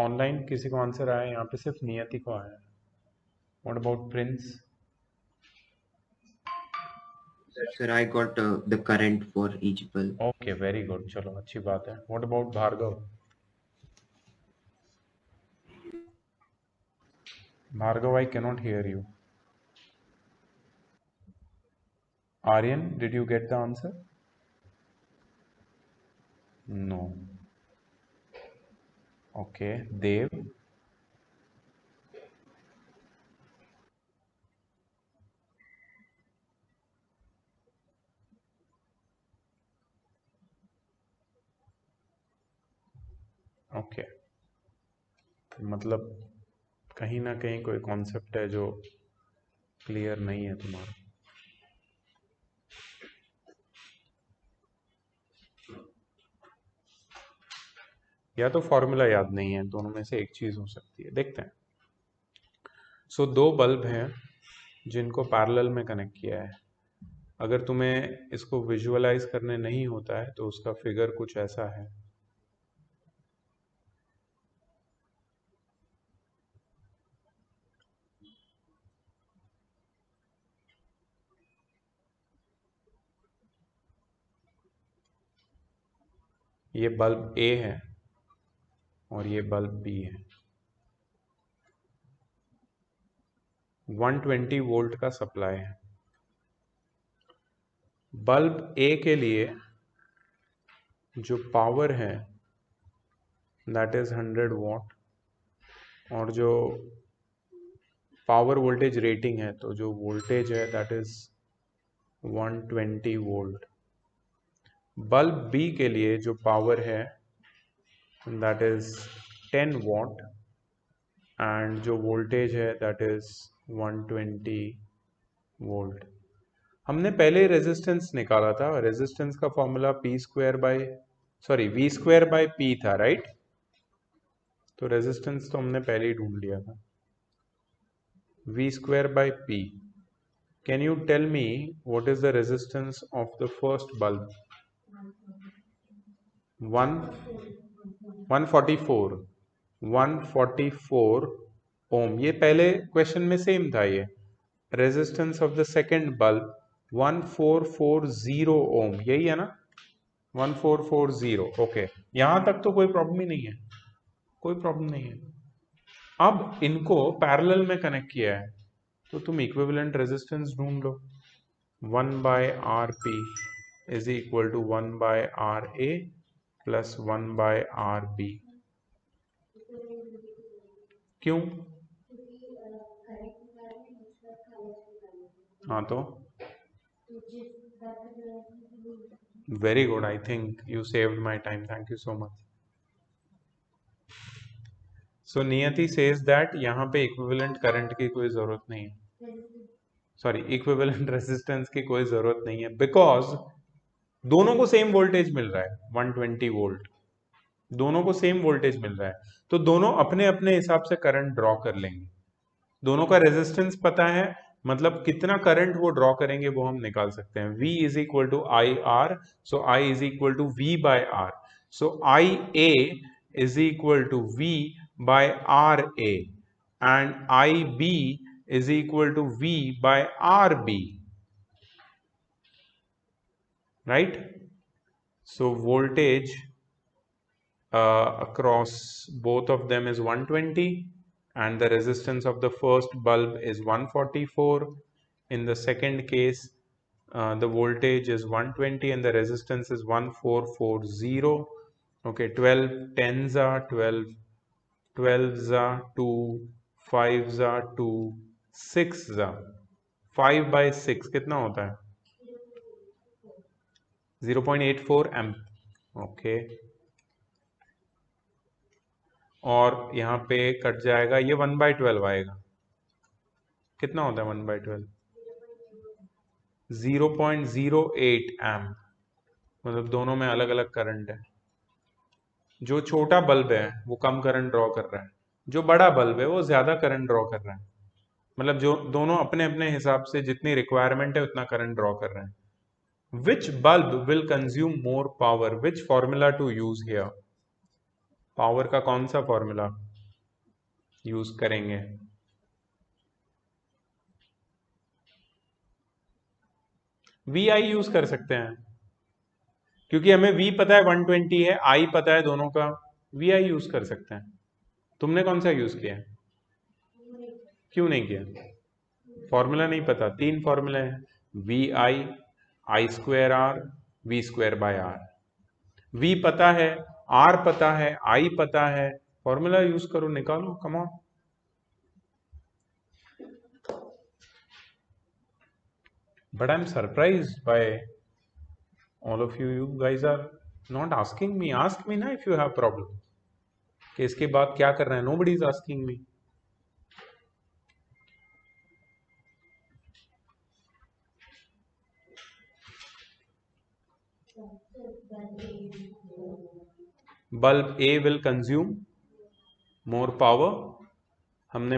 Online किसी को answer आया? यहाँ पे सिर्फ नियति को आया है. What about Prince? Sir, I got the current for each bulb. Okay, very good. चलो अच्छी बात है. What about Bhargav? Bhargav, I cannot hear you. Aryan, did you get the answer? No. Okay, Dev. Okay मतलब कहीं ना कहीं कोई concept है जो क्लियर नहीं है तुम्हारा. या तो फॉर्मूला याद नहीं है, दोनों में से एक चीज हो सकती है. देखते हैं. सो दो बल्ब हैं जिनको पैरेलल में कनेक्ट किया है. अगर तुम्हें इसको विजुअलाइज करने नहीं होता है तो उसका फिगर कुछ ऐसा है. ये बल्ब ए है और ये बल्ब बी है. 120 वोल्ट का सप्लाई है. बल्ब ए के लिए जो पावर है दैट इज 100 वॉट और जो पावर वोल्टेज रेटिंग है तो जो वोल्टेज है that is 120 volt. Bulb B के लिए जो पावर है दैट इज 10 वॉट एंड जो वोल्टेज है दैट इज 120 वोल्ट. हमने पहले रेजिस्टेंस निकाला था. रेजिस्टेंस का formula V square by P था, राइट? तो रेजिस्टेंस तो हमने पहले ही ढूंढ लिया था. V square by P. Can you tell me what is the resistance of the first bulb? 144 ohm. ये पहले क्वेश्चन में सेम था. ये resistance of the second bulb 1440 ओम, यही है ना? 1440. ओके, यहां तक तो कोई प्रॉब्लम ही नहीं है. कोई प्रॉब्लम नहीं है. अब इनको पैरेलल में कनेक्ट किया है तो तुम इक्विवेलेंट रेजिस्टेंस ढूंढ लो. 1/RP is equal to 1/RA plus 1/RB. क्यों? हाँ तो very good. I think you saved my time. Thank you so much. So Niyati says that यहाँ पे इक्विवेलेंट करंट की कोई जरूरत नहीं है. सॉरी, इक्विवेलेंट रेजिस्टेंस की कोई जरूरत नहीं है बिकॉज दोनों को सेम वोल्टेज मिल रहा है 120 वोल्ट. दोनों को सेम वोल्टेज मिल रहा है तो दोनों अपने अपने हिसाब से करंट ड्रॉ कर लेंगे. दोनों का रेजिस्टेंस पता है, मतलब कितना करंट वो ड्रॉ करेंगे वो हम निकाल सकते हैं. V is equal to I R. So I is equal to V by R. So IA is equal to V by RA and IB is equal to V by RB, right? So voltage across both of them is 120 and the resistance of the first bulb is 144. In the second case the voltage is 120 and the resistance is 1440. Okay, 12 10s are 12, 12s are 2, 5s are 2, 6s are 5/6 कितना होता है? 0.84 amp. Okay, और यहाँ पे cut जाएगा, ये 1/12 आएगा। कितना होता है 1/12? 0.08 एम्प। मतलब दोनों में अलग अलग करंट है। जो छोटा बल्ब है वो कम करंट ड्रॉ कर रहा है, जो बड़ा बल्ब है वो ज्यादा करंट ड्रॉ कर रहा है। मतलब जो दोनों अपने अपने हिसाब से जितनी रिक्वायरमेंट है उतना करंट ड्रॉ कर रहे हैं। Which bulb will consume more power? Which formula to use here? Power का कौन सा फॉर्मूला यूज करेंगे? वी आई यूज कर सकते हैं, क्योंकि हमें V पता है 120 है, I पता है दोनों का, वी आई यूज कर सकते हैं। तुमने कौन सा यूज किया? क्यों नहीं किया? फॉर्मूला नहीं पता? 3 फॉर्मूले हैं, VI, I²R, V²/R। V पता है, R पता है, I पता है, फॉर्मूला यूज करो, निकालो, come on. But I'm surprised by all of you. You guys are not asking me. Ask me ना if you have problem. कि इसके बाद क्या कर रहे हैं? Nobody is asking me. Bulb A will consume more power. हमने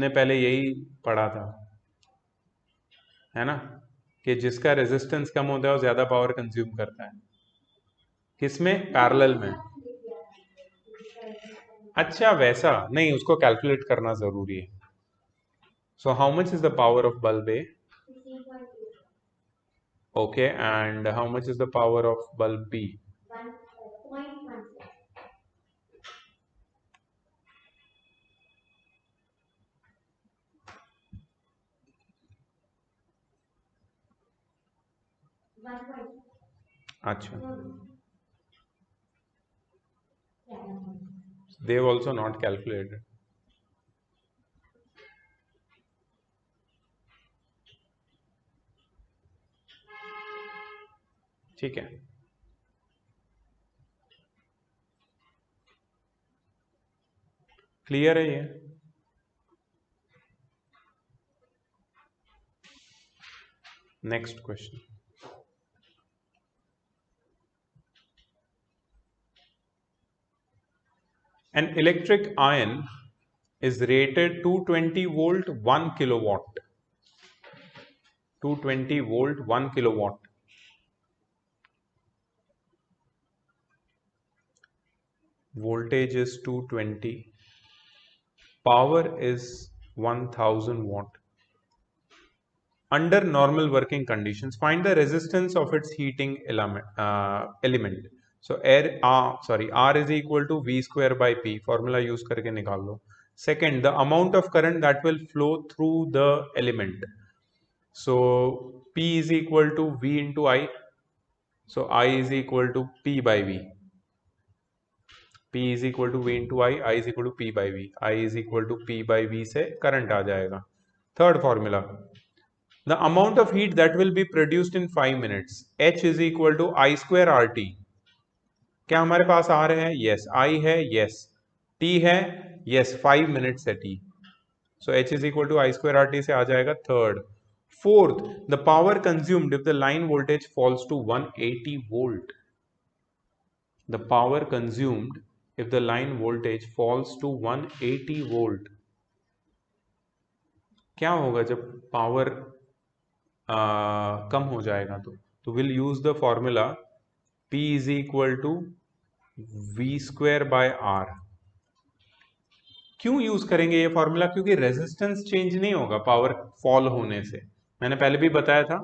पहले यही पढ़ा था, है ना, कि जिसका रेजिस्टेंस कम होता है वो ज्यादा पावर कंज्यूम करता है। किसमें? पैरेलल में। अच्छा, वैसा नहीं, उसको कैलकुलेट करना जरूरी है। So how much is the power of bulb A? Okay, and how much is the power of bulb B? 1. अच्छा, they have also not calculated. ठीक है, क्लियर है ये? Next question. An electric iron is rated 220 volt 1 kilowatt. 220 volt 1 kilowatt. Voltage is 220. Power is 1000 watt. Under normal working conditions, find the resistance of its heating element. So R is equal to V²/P. Formula use करके निकाल लो. Second, the amount of current that will flow through the element. So P is equal to V into I. So I is equal to P/V. P is equal to V into I is equal to P/V. I is equal to P/V से current आ जाएगा. Third formula. The amount of heat that will be produced in 5 minutes. H is equal to I²RT. क्या हमारे पास R है? Yes. I है? Yes. T है? Yes. 5 minutes है T. So H is equal to I²RT से आ जाएगा third. Fourth, the power consumed if the line voltage falls to 180 volt. The power consumed if the line voltage falls to 180 volt. क्या होगा जब power कम हो जाएगा? तो will use the formula P is equal to V²/R. क्यों use करेंगे ये formula? क्योंकि रेजिस्टेंस चेंज नहीं होगा पावर फॉल होने से, मैंने पहले भी बताया था,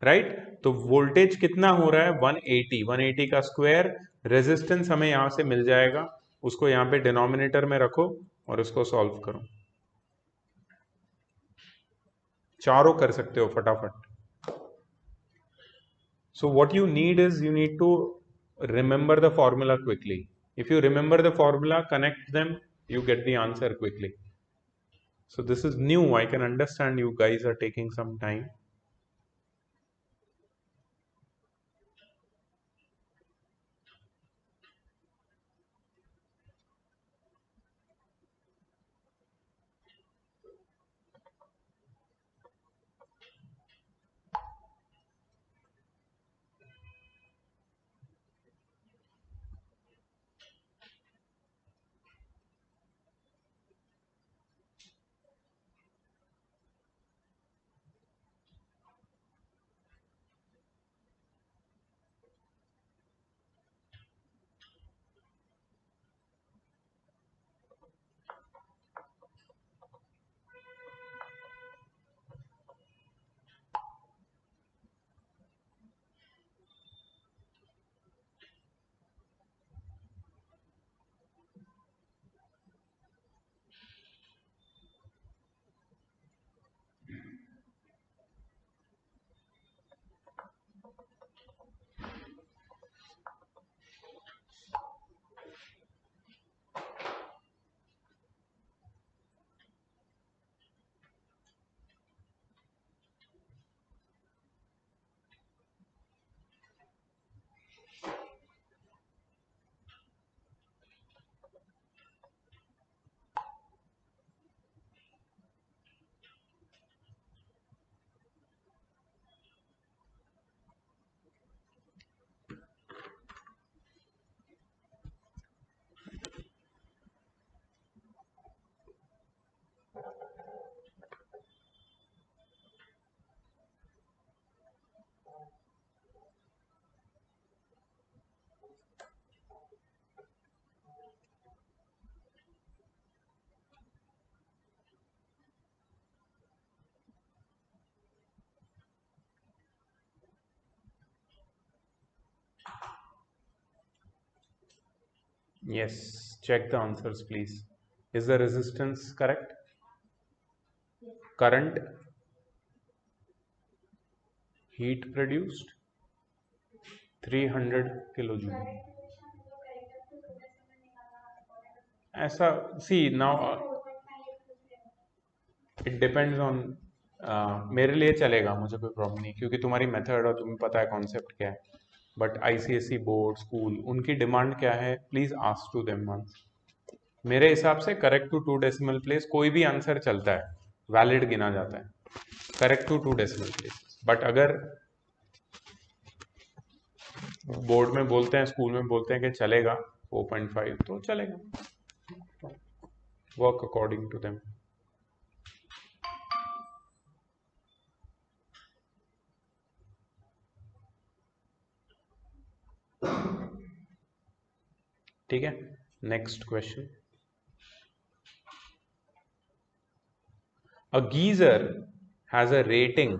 राइट? तो वोल्टेज कितना हो रहा है? 180 का स्क्वायर, रेजिस्टेंस हमें यहां से मिल जाएगा, उसको यहां पे डिनोमिनेटर में रखो और उसको सॉल्व करो। चारों कर सकते हो फटाफट। So what you need is, you need to remember the formula quickly. If you remember the formula, connect them, you get the answer quickly. So this is new. I can understand you guys are taking some time. Yes, check the answers, please. Is the resistance correct? Current, heat produced, 300 kilojoule. ऐसा सी now it depends on मेरे लिए चलेगा, मुझे कोई problem नहीं, क्योंकि तुम्हारी method और तुम्हें पता है कॉन्सेप्ट क्या है. बट आईसीएसई बोर्ड स्कूल उनकी डिमांड क्या है, please ask to them once. मेरे हिसाब से करेक्ट टू 2 डेसिमल प्लेस कोई भी आंसर चलता है, वैलिड गिना जाता है, correct to 2 decimal place. But अगर बोर्ड में बोलते हैं, स्कूल में बोलते हैं कि चलेगा 4.5 तो चलेगा, वर्क अकॉर्डिंग टू देम. ठीक है, next question. A geyser has a rating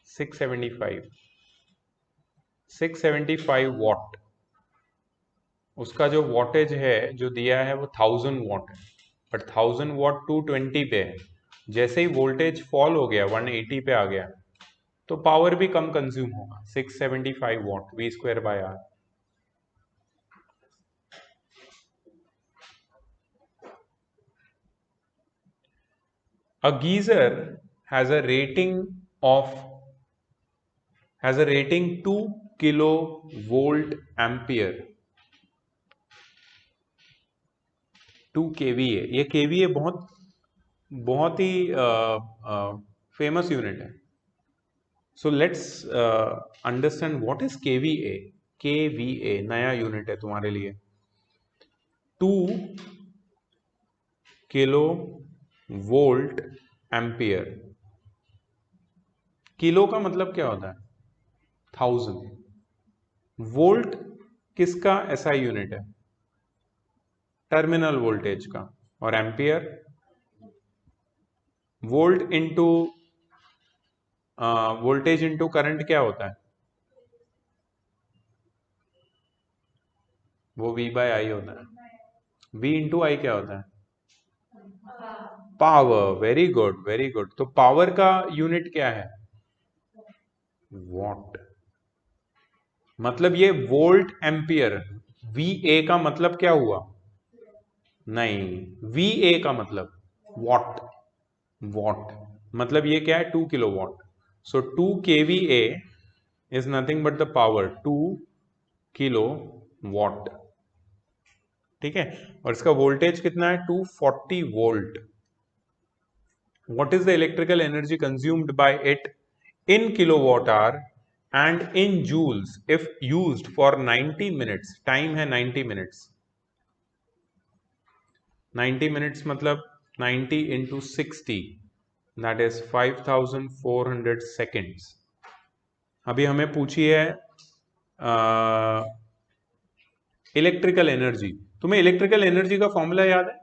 675 watt. उसका जो वॉटेज है जो दिया है वो 1000 वॉट है, बट 1000 वॉट 220 पे है. जैसे ही वोल्टेज फॉल हो गया 180 पे आ गया तो पावर भी कम कंज्यूम होगा. 675 what V square bye R. A geyser has a rating 2 kilovolt ampere, 2 kVA. ये kVA बहुत ही फेमस यूनिट है. So let's understand what is kVA. kVA नया यूनिट है तुम्हारे लिए. 2 किलोवोल्ट एम्पियर. किलो का मतलब क्या होता है? 1000. वोल्ट किसका एसआई यूनिट है? टर्मिनल वोल्टेज का. और ampere volt into voltage into current क्या होता है? वो V बाय आई होता है. V इंटू आई क्या होता है? Power. Very good, very good. तो पावर का यूनिट क्या है? वॉट. मतलब ये वोल्ट एम्पियर. VA का मतलब क्या हुआ? नहीं, VA का मतलब वॉट, वॉट मतलब ये क्या है, 2 kilo watt. So 2 kVA is nothing but the power 2 kilo watt. ठीक है, और इसका वोल्टेज कितना है, 240 volt. What is the electrical energy consumed by it in kilowatt hour and in joules if used for 90 minutes? Time है 90 minutes. 90 minutes मतलब 90 into 60, that is 5400 seconds. अभी हमें पूछी है इलेक्ट्रिकल एनर्जी. तुम्हें इलेक्ट्रिकल एनर्जी का फॉर्मूला याद है?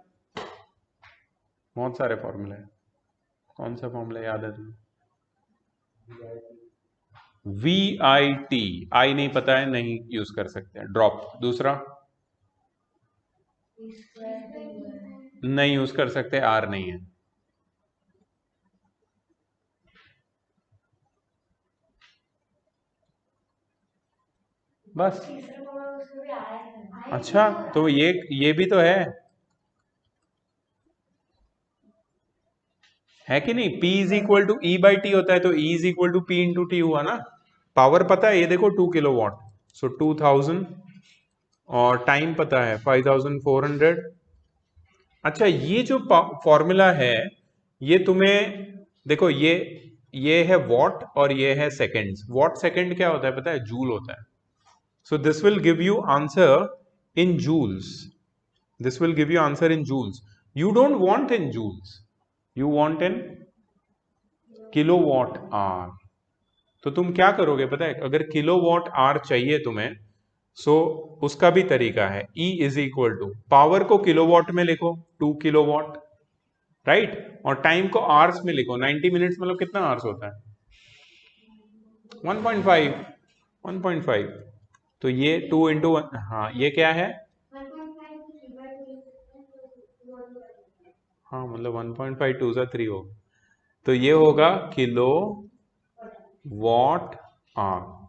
बहुत सारे फॉर्मूले हैं. कौन सा फॉर्मूला याद है तुम्हें? VIT. आई नहीं पता है, नहीं यूज कर सकते हैं, ड्रॉप. दूसरा नहीं यूज कर सकते, आर नहीं है. बस. अच्छा, तो ये भी तो है कि नहीं? P is equal to E by T होता है, तो E is equal to P into T हुआ ना. पावर पता है, ये देखो 2 किलो वॉट, सो 2000, और टाइम पता है 5400. अच्छा, ये जो फॉर्मूला है, ये तुम्हें देखो, ये है वॉट और ये है सेकंड्स. वॉट सेकंड क्या होता है पता है? जूल होता है. So this will give you answer in joules. This will give you answer in joules. You don't want in joules. You want in kilowatt hour. तो तुम क्या करोगे पता है? अगर किलोवाट आवर चाहिए तुम्हें, सो उसका भी तरीका है. E is equal to power को किलोवाट में लिखो, 2 किलोवाट, राइट, और टाइम को आवर्स में लिखो. 90 मिनट्स मतलब कितना आवर्स होता है? 1.5. 1.5. तो ये 2 इंटू, हाँ ये क्या है? हाँ मतलब 1.5 2 सा 3 होगा, तो ये होगा किलो वॉट आवर.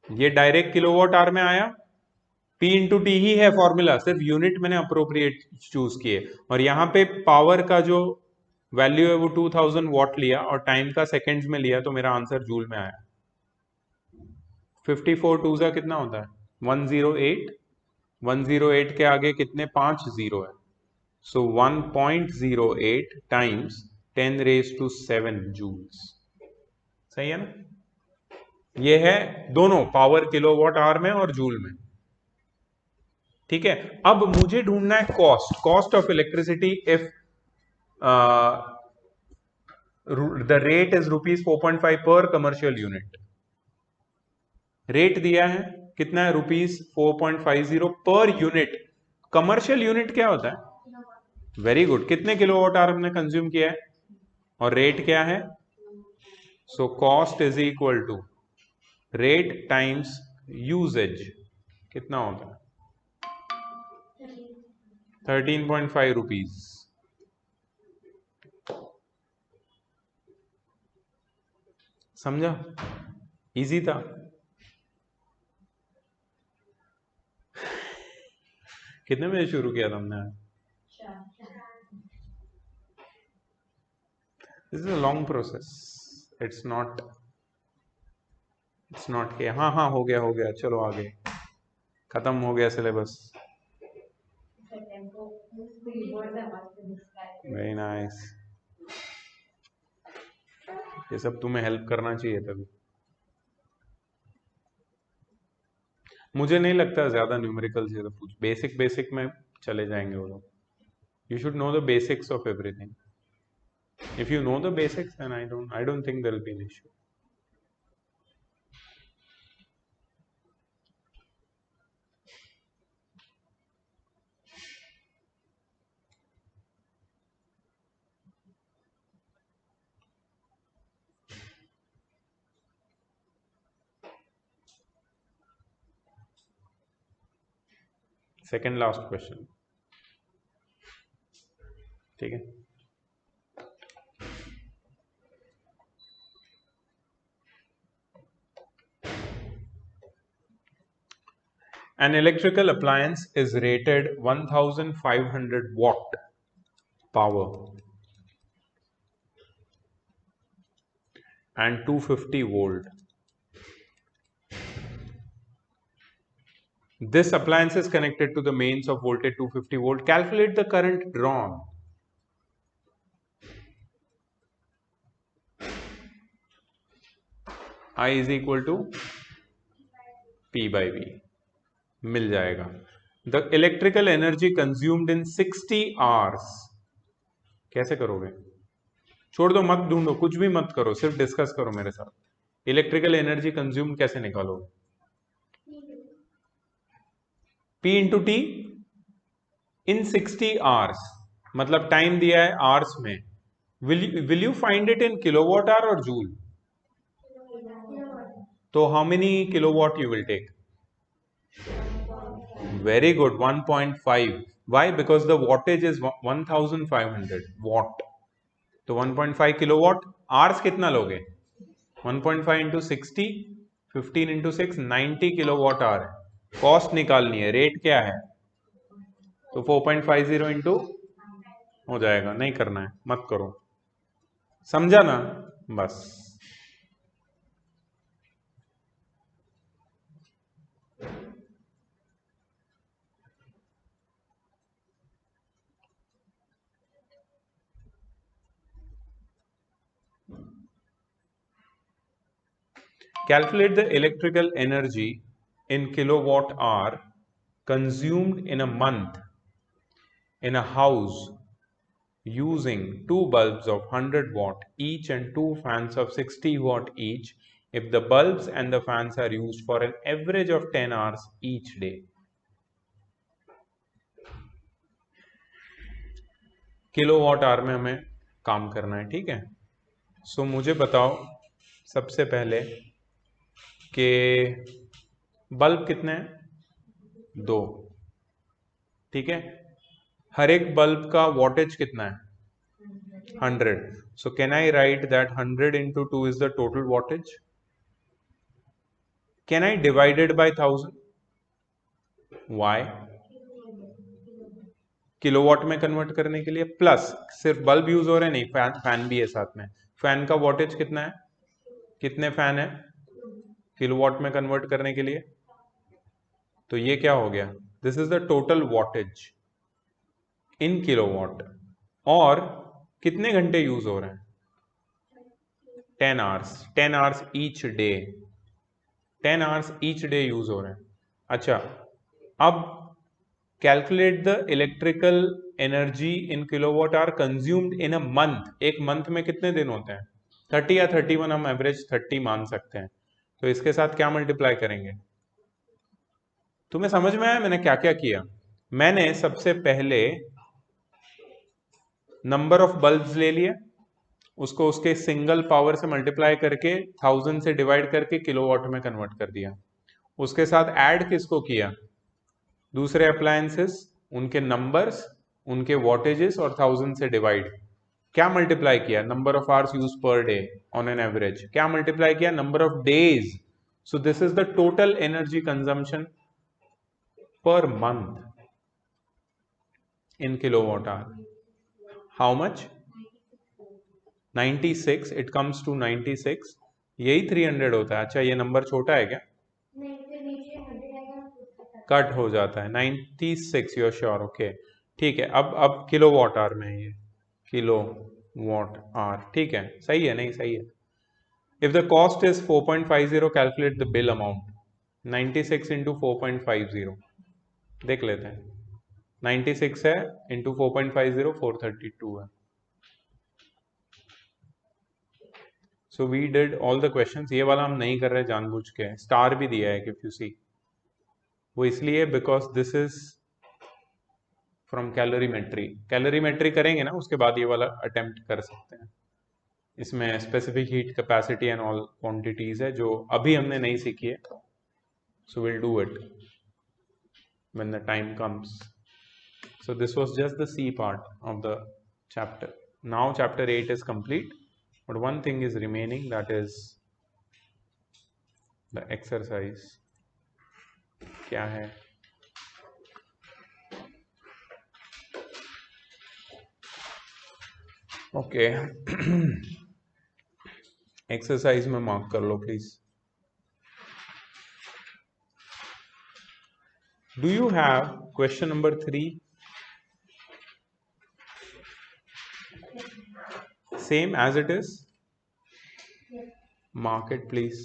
ये डायरेक्ट किलोवाट आवर में आया. P इंटू टी ही है फॉर्मूला, सिर्फ यूनिट मैंने अप्रोप्रिएट चूज किए, और यहाँ पे पावर का जो वैल्यू है वो 2000 वॉट लिया और टाइम का सेकेंड्स में लिया, तो मेरा आंसर जूल में आया. 54 2 सा कितना होता है? 108. 108 के आगे कितने 5 जीरो है, सो 1.08 टाइम्स 10 रेज टू 7 जूल्स. सही है ना? ये है दोनों, पावर किलोवाट आवर में और जूल में. ठीक है, अब मुझे ढूंढना है cost of electricity if the rate is ₹4.5 पर कमर्शियल यूनिट. रेट दिया है कितना है? ₹4.50 पर यूनिट. कमर्शियल यूनिट क्या होता है? Very good. कितने किलोवाट आवर हमने कंज्यूम किया है, और रेट क्या है? So cost is equal to rate times usage. कितना होता है? 13.5 रुपीज. समझा? इजी था. कितने बजे शुरू किया था हमने? This is a long process. It's not के हाँ हो गया, चलो आगे, खत्म हो गया सिलेबस. Very nice. ये सब तुम्हें हेल्प करना चाहिए तभी. मुझे नहीं लगता ज्यादा न्यूमेरिकल से, तो बेसिक में चले जाएंगे वो लोग. You should know the basics of everything. If you know the basics then I don't think there will be an issue. Second last question. ठीक है, An electrical appliance is rated 1500 watt power and 250 volt. This appliance is connected to the mains of voltage 250 volt. Calculate the current drawn. I is equal to P by V. मिल जाएगा. The electrical energy consumed in 60 hours. कैसे करोगे? छोड़ दो, मत ढूंढो, कुछ भी मत करो, सिर्फ डिस्कस करो मेरे साथ. इलेक्ट्रिकल एनर्जी कंज्यूम कैसे निकालोगे? P into T in 60 hours, मतलब टाइम दिया है आवर्स में. Will you find it in kilowatt hour और जूल? तो how many kilowatt you will take? Very good, 1.5. Why? Because the wattage is 1500 watt. तो 1.5 kilowatt. Hours कितना लोगे? 1.5 into 60, 15 into 6, 90 kilowatt hour. Cost निकालनी है, रेट क्या है? तो 4.50 इंटू हो जाएगा. नहीं करना है, मत करो. समझा ना? बस. Calculate the electrical energy in kilowatt hour consumed in a month in a house using 2 bulbs of 100 watt each and 2 fans of 60 watt each if the bulbs and the fans are used for an average of 10 hours each day. Kilowatt hour में हमें काम करना है, ठीक है? सो मुझे बताओ सबसे पहले कि बल्ब कितने हैं? 2, ठीक है? हर एक बल्ब का वॉटेज कितना है? 100. So can I write that 100 into 2 is the total wattage? Can I divided by 1000? Why? Kilowatt में कन्वर्ट करने के लिए. प्लस सिर्फ बल्ब यूज हो रहे हैं? नहीं, फैन भी है साथ में. फैन का वॉटेज कितना है? कितने फैन है किलोवाट में कन्वर्ट करने के लिए? तो ये क्या हो गया? This is the total wattage in kilowatt. और कितने घंटे यूज हो रहे हैं? 10 hours. 10 hours each day. 10 hours each day use हो रहे हैं. अच्छा, अब calculate the electrical energy in kilowatt our consumed in a month. एक मंथ में कितने दिन होते हैं? 30 या 31, हम एवरेज 30 मान सकते हैं. तो इसके साथ क्या मल्टीप्लाई करेंगे? तुम्हें समझ में आया मैंने क्या क्या किया? मैंने सबसे पहले नंबर ऑफ बल्ब्स ले लिए, उसको उसके सिंगल पावर से मल्टीप्लाई करके 1000 से डिवाइड करके किलोवाट में कन्वर्ट कर दिया. उसके साथ ऐड किसको किया? दूसरे अप्लायंसेस, उनके नंबर्स, उनके वॉटेजेस और 1000 से डिवाइड. क्या मल्टीप्लाई किया? Number of hours use per day on an average. क्या मल्टीप्लाई किया? Number of days. So this is the total energy consumption per month in kilowatt hour. How much? 96. It comes to 96. यही 300 होता है. अच्छा, ये number छोटा है क्या? कट हो जाता है. 96. You are sure? ओके, ठीक है. अब किलोवाट आवर में ये किलोवाट आवर, ठीक है? सही है? नहीं सही है? If the cost is 4.50, calculate the bill amount. 96 into 4.50 देख लेते हैं. 96 है इंटू 4.50, 432 है. So we did all the questions. ये वाला हम नहीं कर रहे जानबूझ के. स्टार भी दिया है इफ यू सी. वो इसलिए because this is from calorimetry. Calorimetry करेंगे ना, उसके बाद ये वाला अटेम्प्ट कर सकते हैं. इसमें specific heat capacity and all quantities है जो अभी हमने नहीं सीखी है. So will do it when the time comes. So this was just the C part of the chapter. Now chapter 8 is complete, but one thing is remaining, that is the exercise. क्या है? Okay, exercise में mark कर लो please. Do you have question number 3? Same as it is? Mark it please.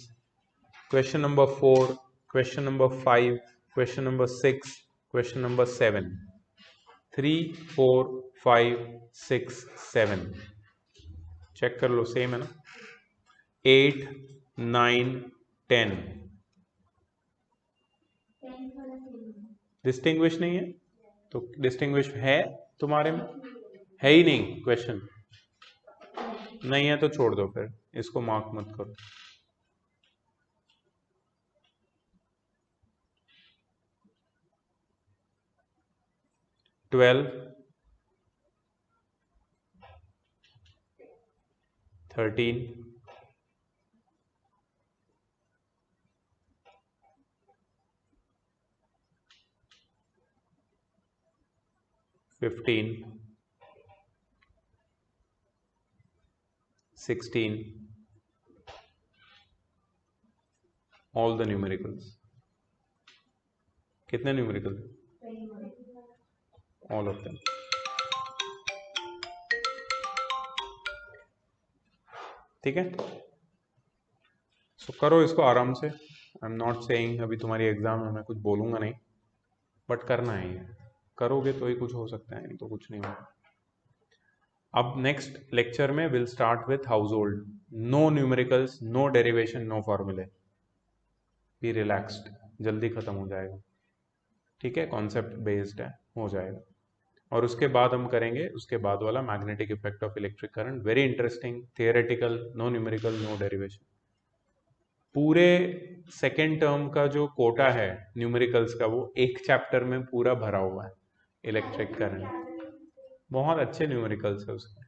Question number 4, question number 5, question number 6, question number 7. 3, 4, 5, 6, 7. Check कर लो, same है ना. 8, 9, 10. Distinguish नहीं है तो डिस्टिंग्विश है तुम्हारे में? है ही नहीं क्वेश्चन. नहीं है तो छोड़ दो, फिर इसको मार्क मत करो. 12, 13, 15, 16, all the numericals. कितने न्यूमेरिकल? All of them. ठीक है, सो करो इसको आराम से. आई एम नॉट सेइंग अभी तुम्हारी एग्जाम है, मैं कुछ बोलूंगा नहीं, बट करना है ये. करोगे तो ही कुछ हो सकता है, नहीं तो कुछ नहीं होगा. अब नेक्स्ट लेक्चर में will start with household. No numericals, no derivation, no फॉर्मूले. बी रिलैक्स्ड, जल्दी खत्म हो जाएगा. ठीक है, कॉन्सेप्ट बेस्ड है, हो जाएगा. और उसके बाद हम करेंगे उसके बाद वाला magnetic effect of electric current. Very interesting, theoretical, no numerical, no derivation. पूरे सेकेंड टर्म का जो कोटा है न्यूमेरिकल्स का, वो एक चैप्टर में पूरा भरा हुआ है. इलेक्ट्रिक करंट, बहुत अच्छे न्यूमेरिकल्स है उसमें.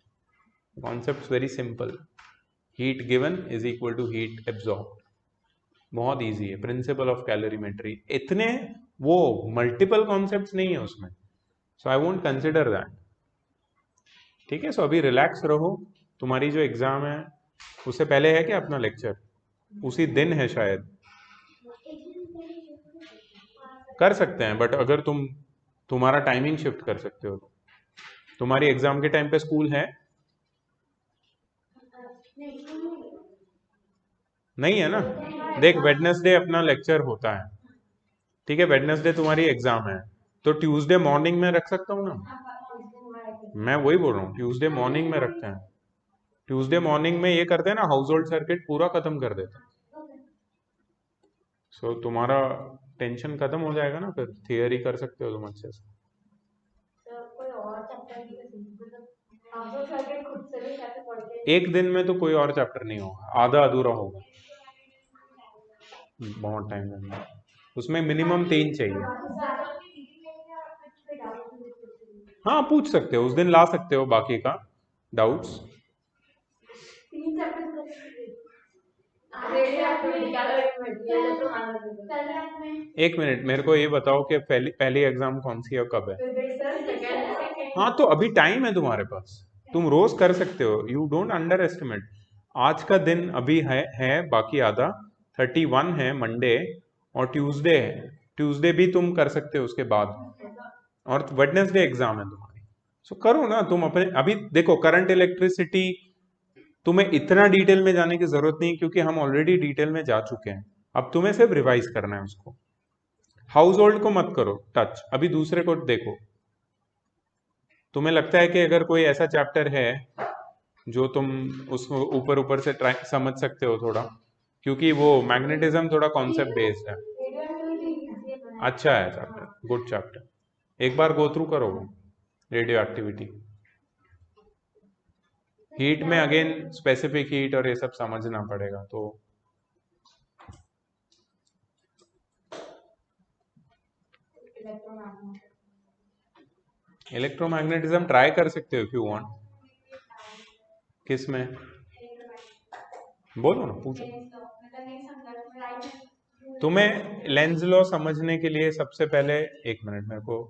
Concept very simple. Heat given is equal to heat absorb. बहुत इजी है. Principle of calorimetry. इतने वो मल्टीपल कॉन्सेप्ट्स नहीं है उसमें, so I won't consider that. ठीक है, सो अभी रिलैक्स रहो. तुम्हारी जो एग्जाम है उससे पहले है क्या अपना लेक्चर? उसी दिन है शायद. कर सकते हैं, बट अगर तुम्हारा टाइमिंग शिफ्ट कर सकते हो. तुम्हारी एग्जाम के टाइम पे स्कूल है? नहीं है ना. देख, वेडनेसडे अपना लेक्चर होता है. ठीक है, वेडनेसडे तुम्हारी एग्जाम है, तो ट्यूसडे मॉर्निंग में रख सकता हूँ ना. मैं वही बोल रहा हूँ, ट्यूसडे मॉर्निंग में रखते हैं. ट्यूसडे मॉर्निंग में ये करते हैं ना, हाउस होल्ड सर्किट पूरा खत्म कर देते हैं. सो तुम्हारा टेंशन खत्म हो जाएगा ना, फिर थियरी कर सकते हो तुम अच्छे से. एक दिन में तो कोई और चैप्टर नहीं होगा, आधा अधूरा होगा. बहुत टाइम लगेगा उसमें. मिनिमम 3 चाहिए. हाँ, पूछ सकते हो, उस दिन ला सकते हो बाकी का डाउट्स. एक मिनट, मेरे को ये बताओ कि पहली एग्जाम कौन सी है और कब है? हाँ, तो अभी टाइम है तुम्हारे पास, तुम रोज कर सकते हो. You don't under estimate. आज का दिन अभी है बाकी आधा. 31 है मंडे, और ट्यूसडे है. ट्यूसडे भी तुम कर सकते हो उसके बाद, और वेडनेसडे एग्जाम है तुम्हारी. सो करो ना तुम अपने. अभी देखो, करंट इलेक्ट्रिसिटी तुम्हें इतना डिटेल में जाने की जरूरत नहीं, क्योंकि हम ऑलरेडी डिटेल में जा चुके हैं. अब तुम्हें सिर्फ रिवाइज करना है उसको. हाउस होल्ड को मत करो टच. अभी दूसरे को देखो. तुम्हें लगता है कि अगर कोई ऐसा चैप्टर है जो तुम उसको ऊपर ऊपर से समझ सकते हो थोड़ा, क्योंकि वो मैग्नेटिज्म थोड़ा कॉन्सेप्ट बेस्ड है. अच्छा है चैप्टर, गुड चैप्टर. एक बार गो थ्रू करो. रेडियो एक्टिविटी, हीट में अगेन स्पेसिफिक हीट और ये सब समझना पड़ेगा. तो इलेक्ट्रोमैग्नेटिज्म ट्राई कर सकते हो इफ यू वांट. किस में? बोलो ना, पूछो. तुम्हें लेंस लॉ समझने के लिए सबसे पहले, एक मिनट मेरे को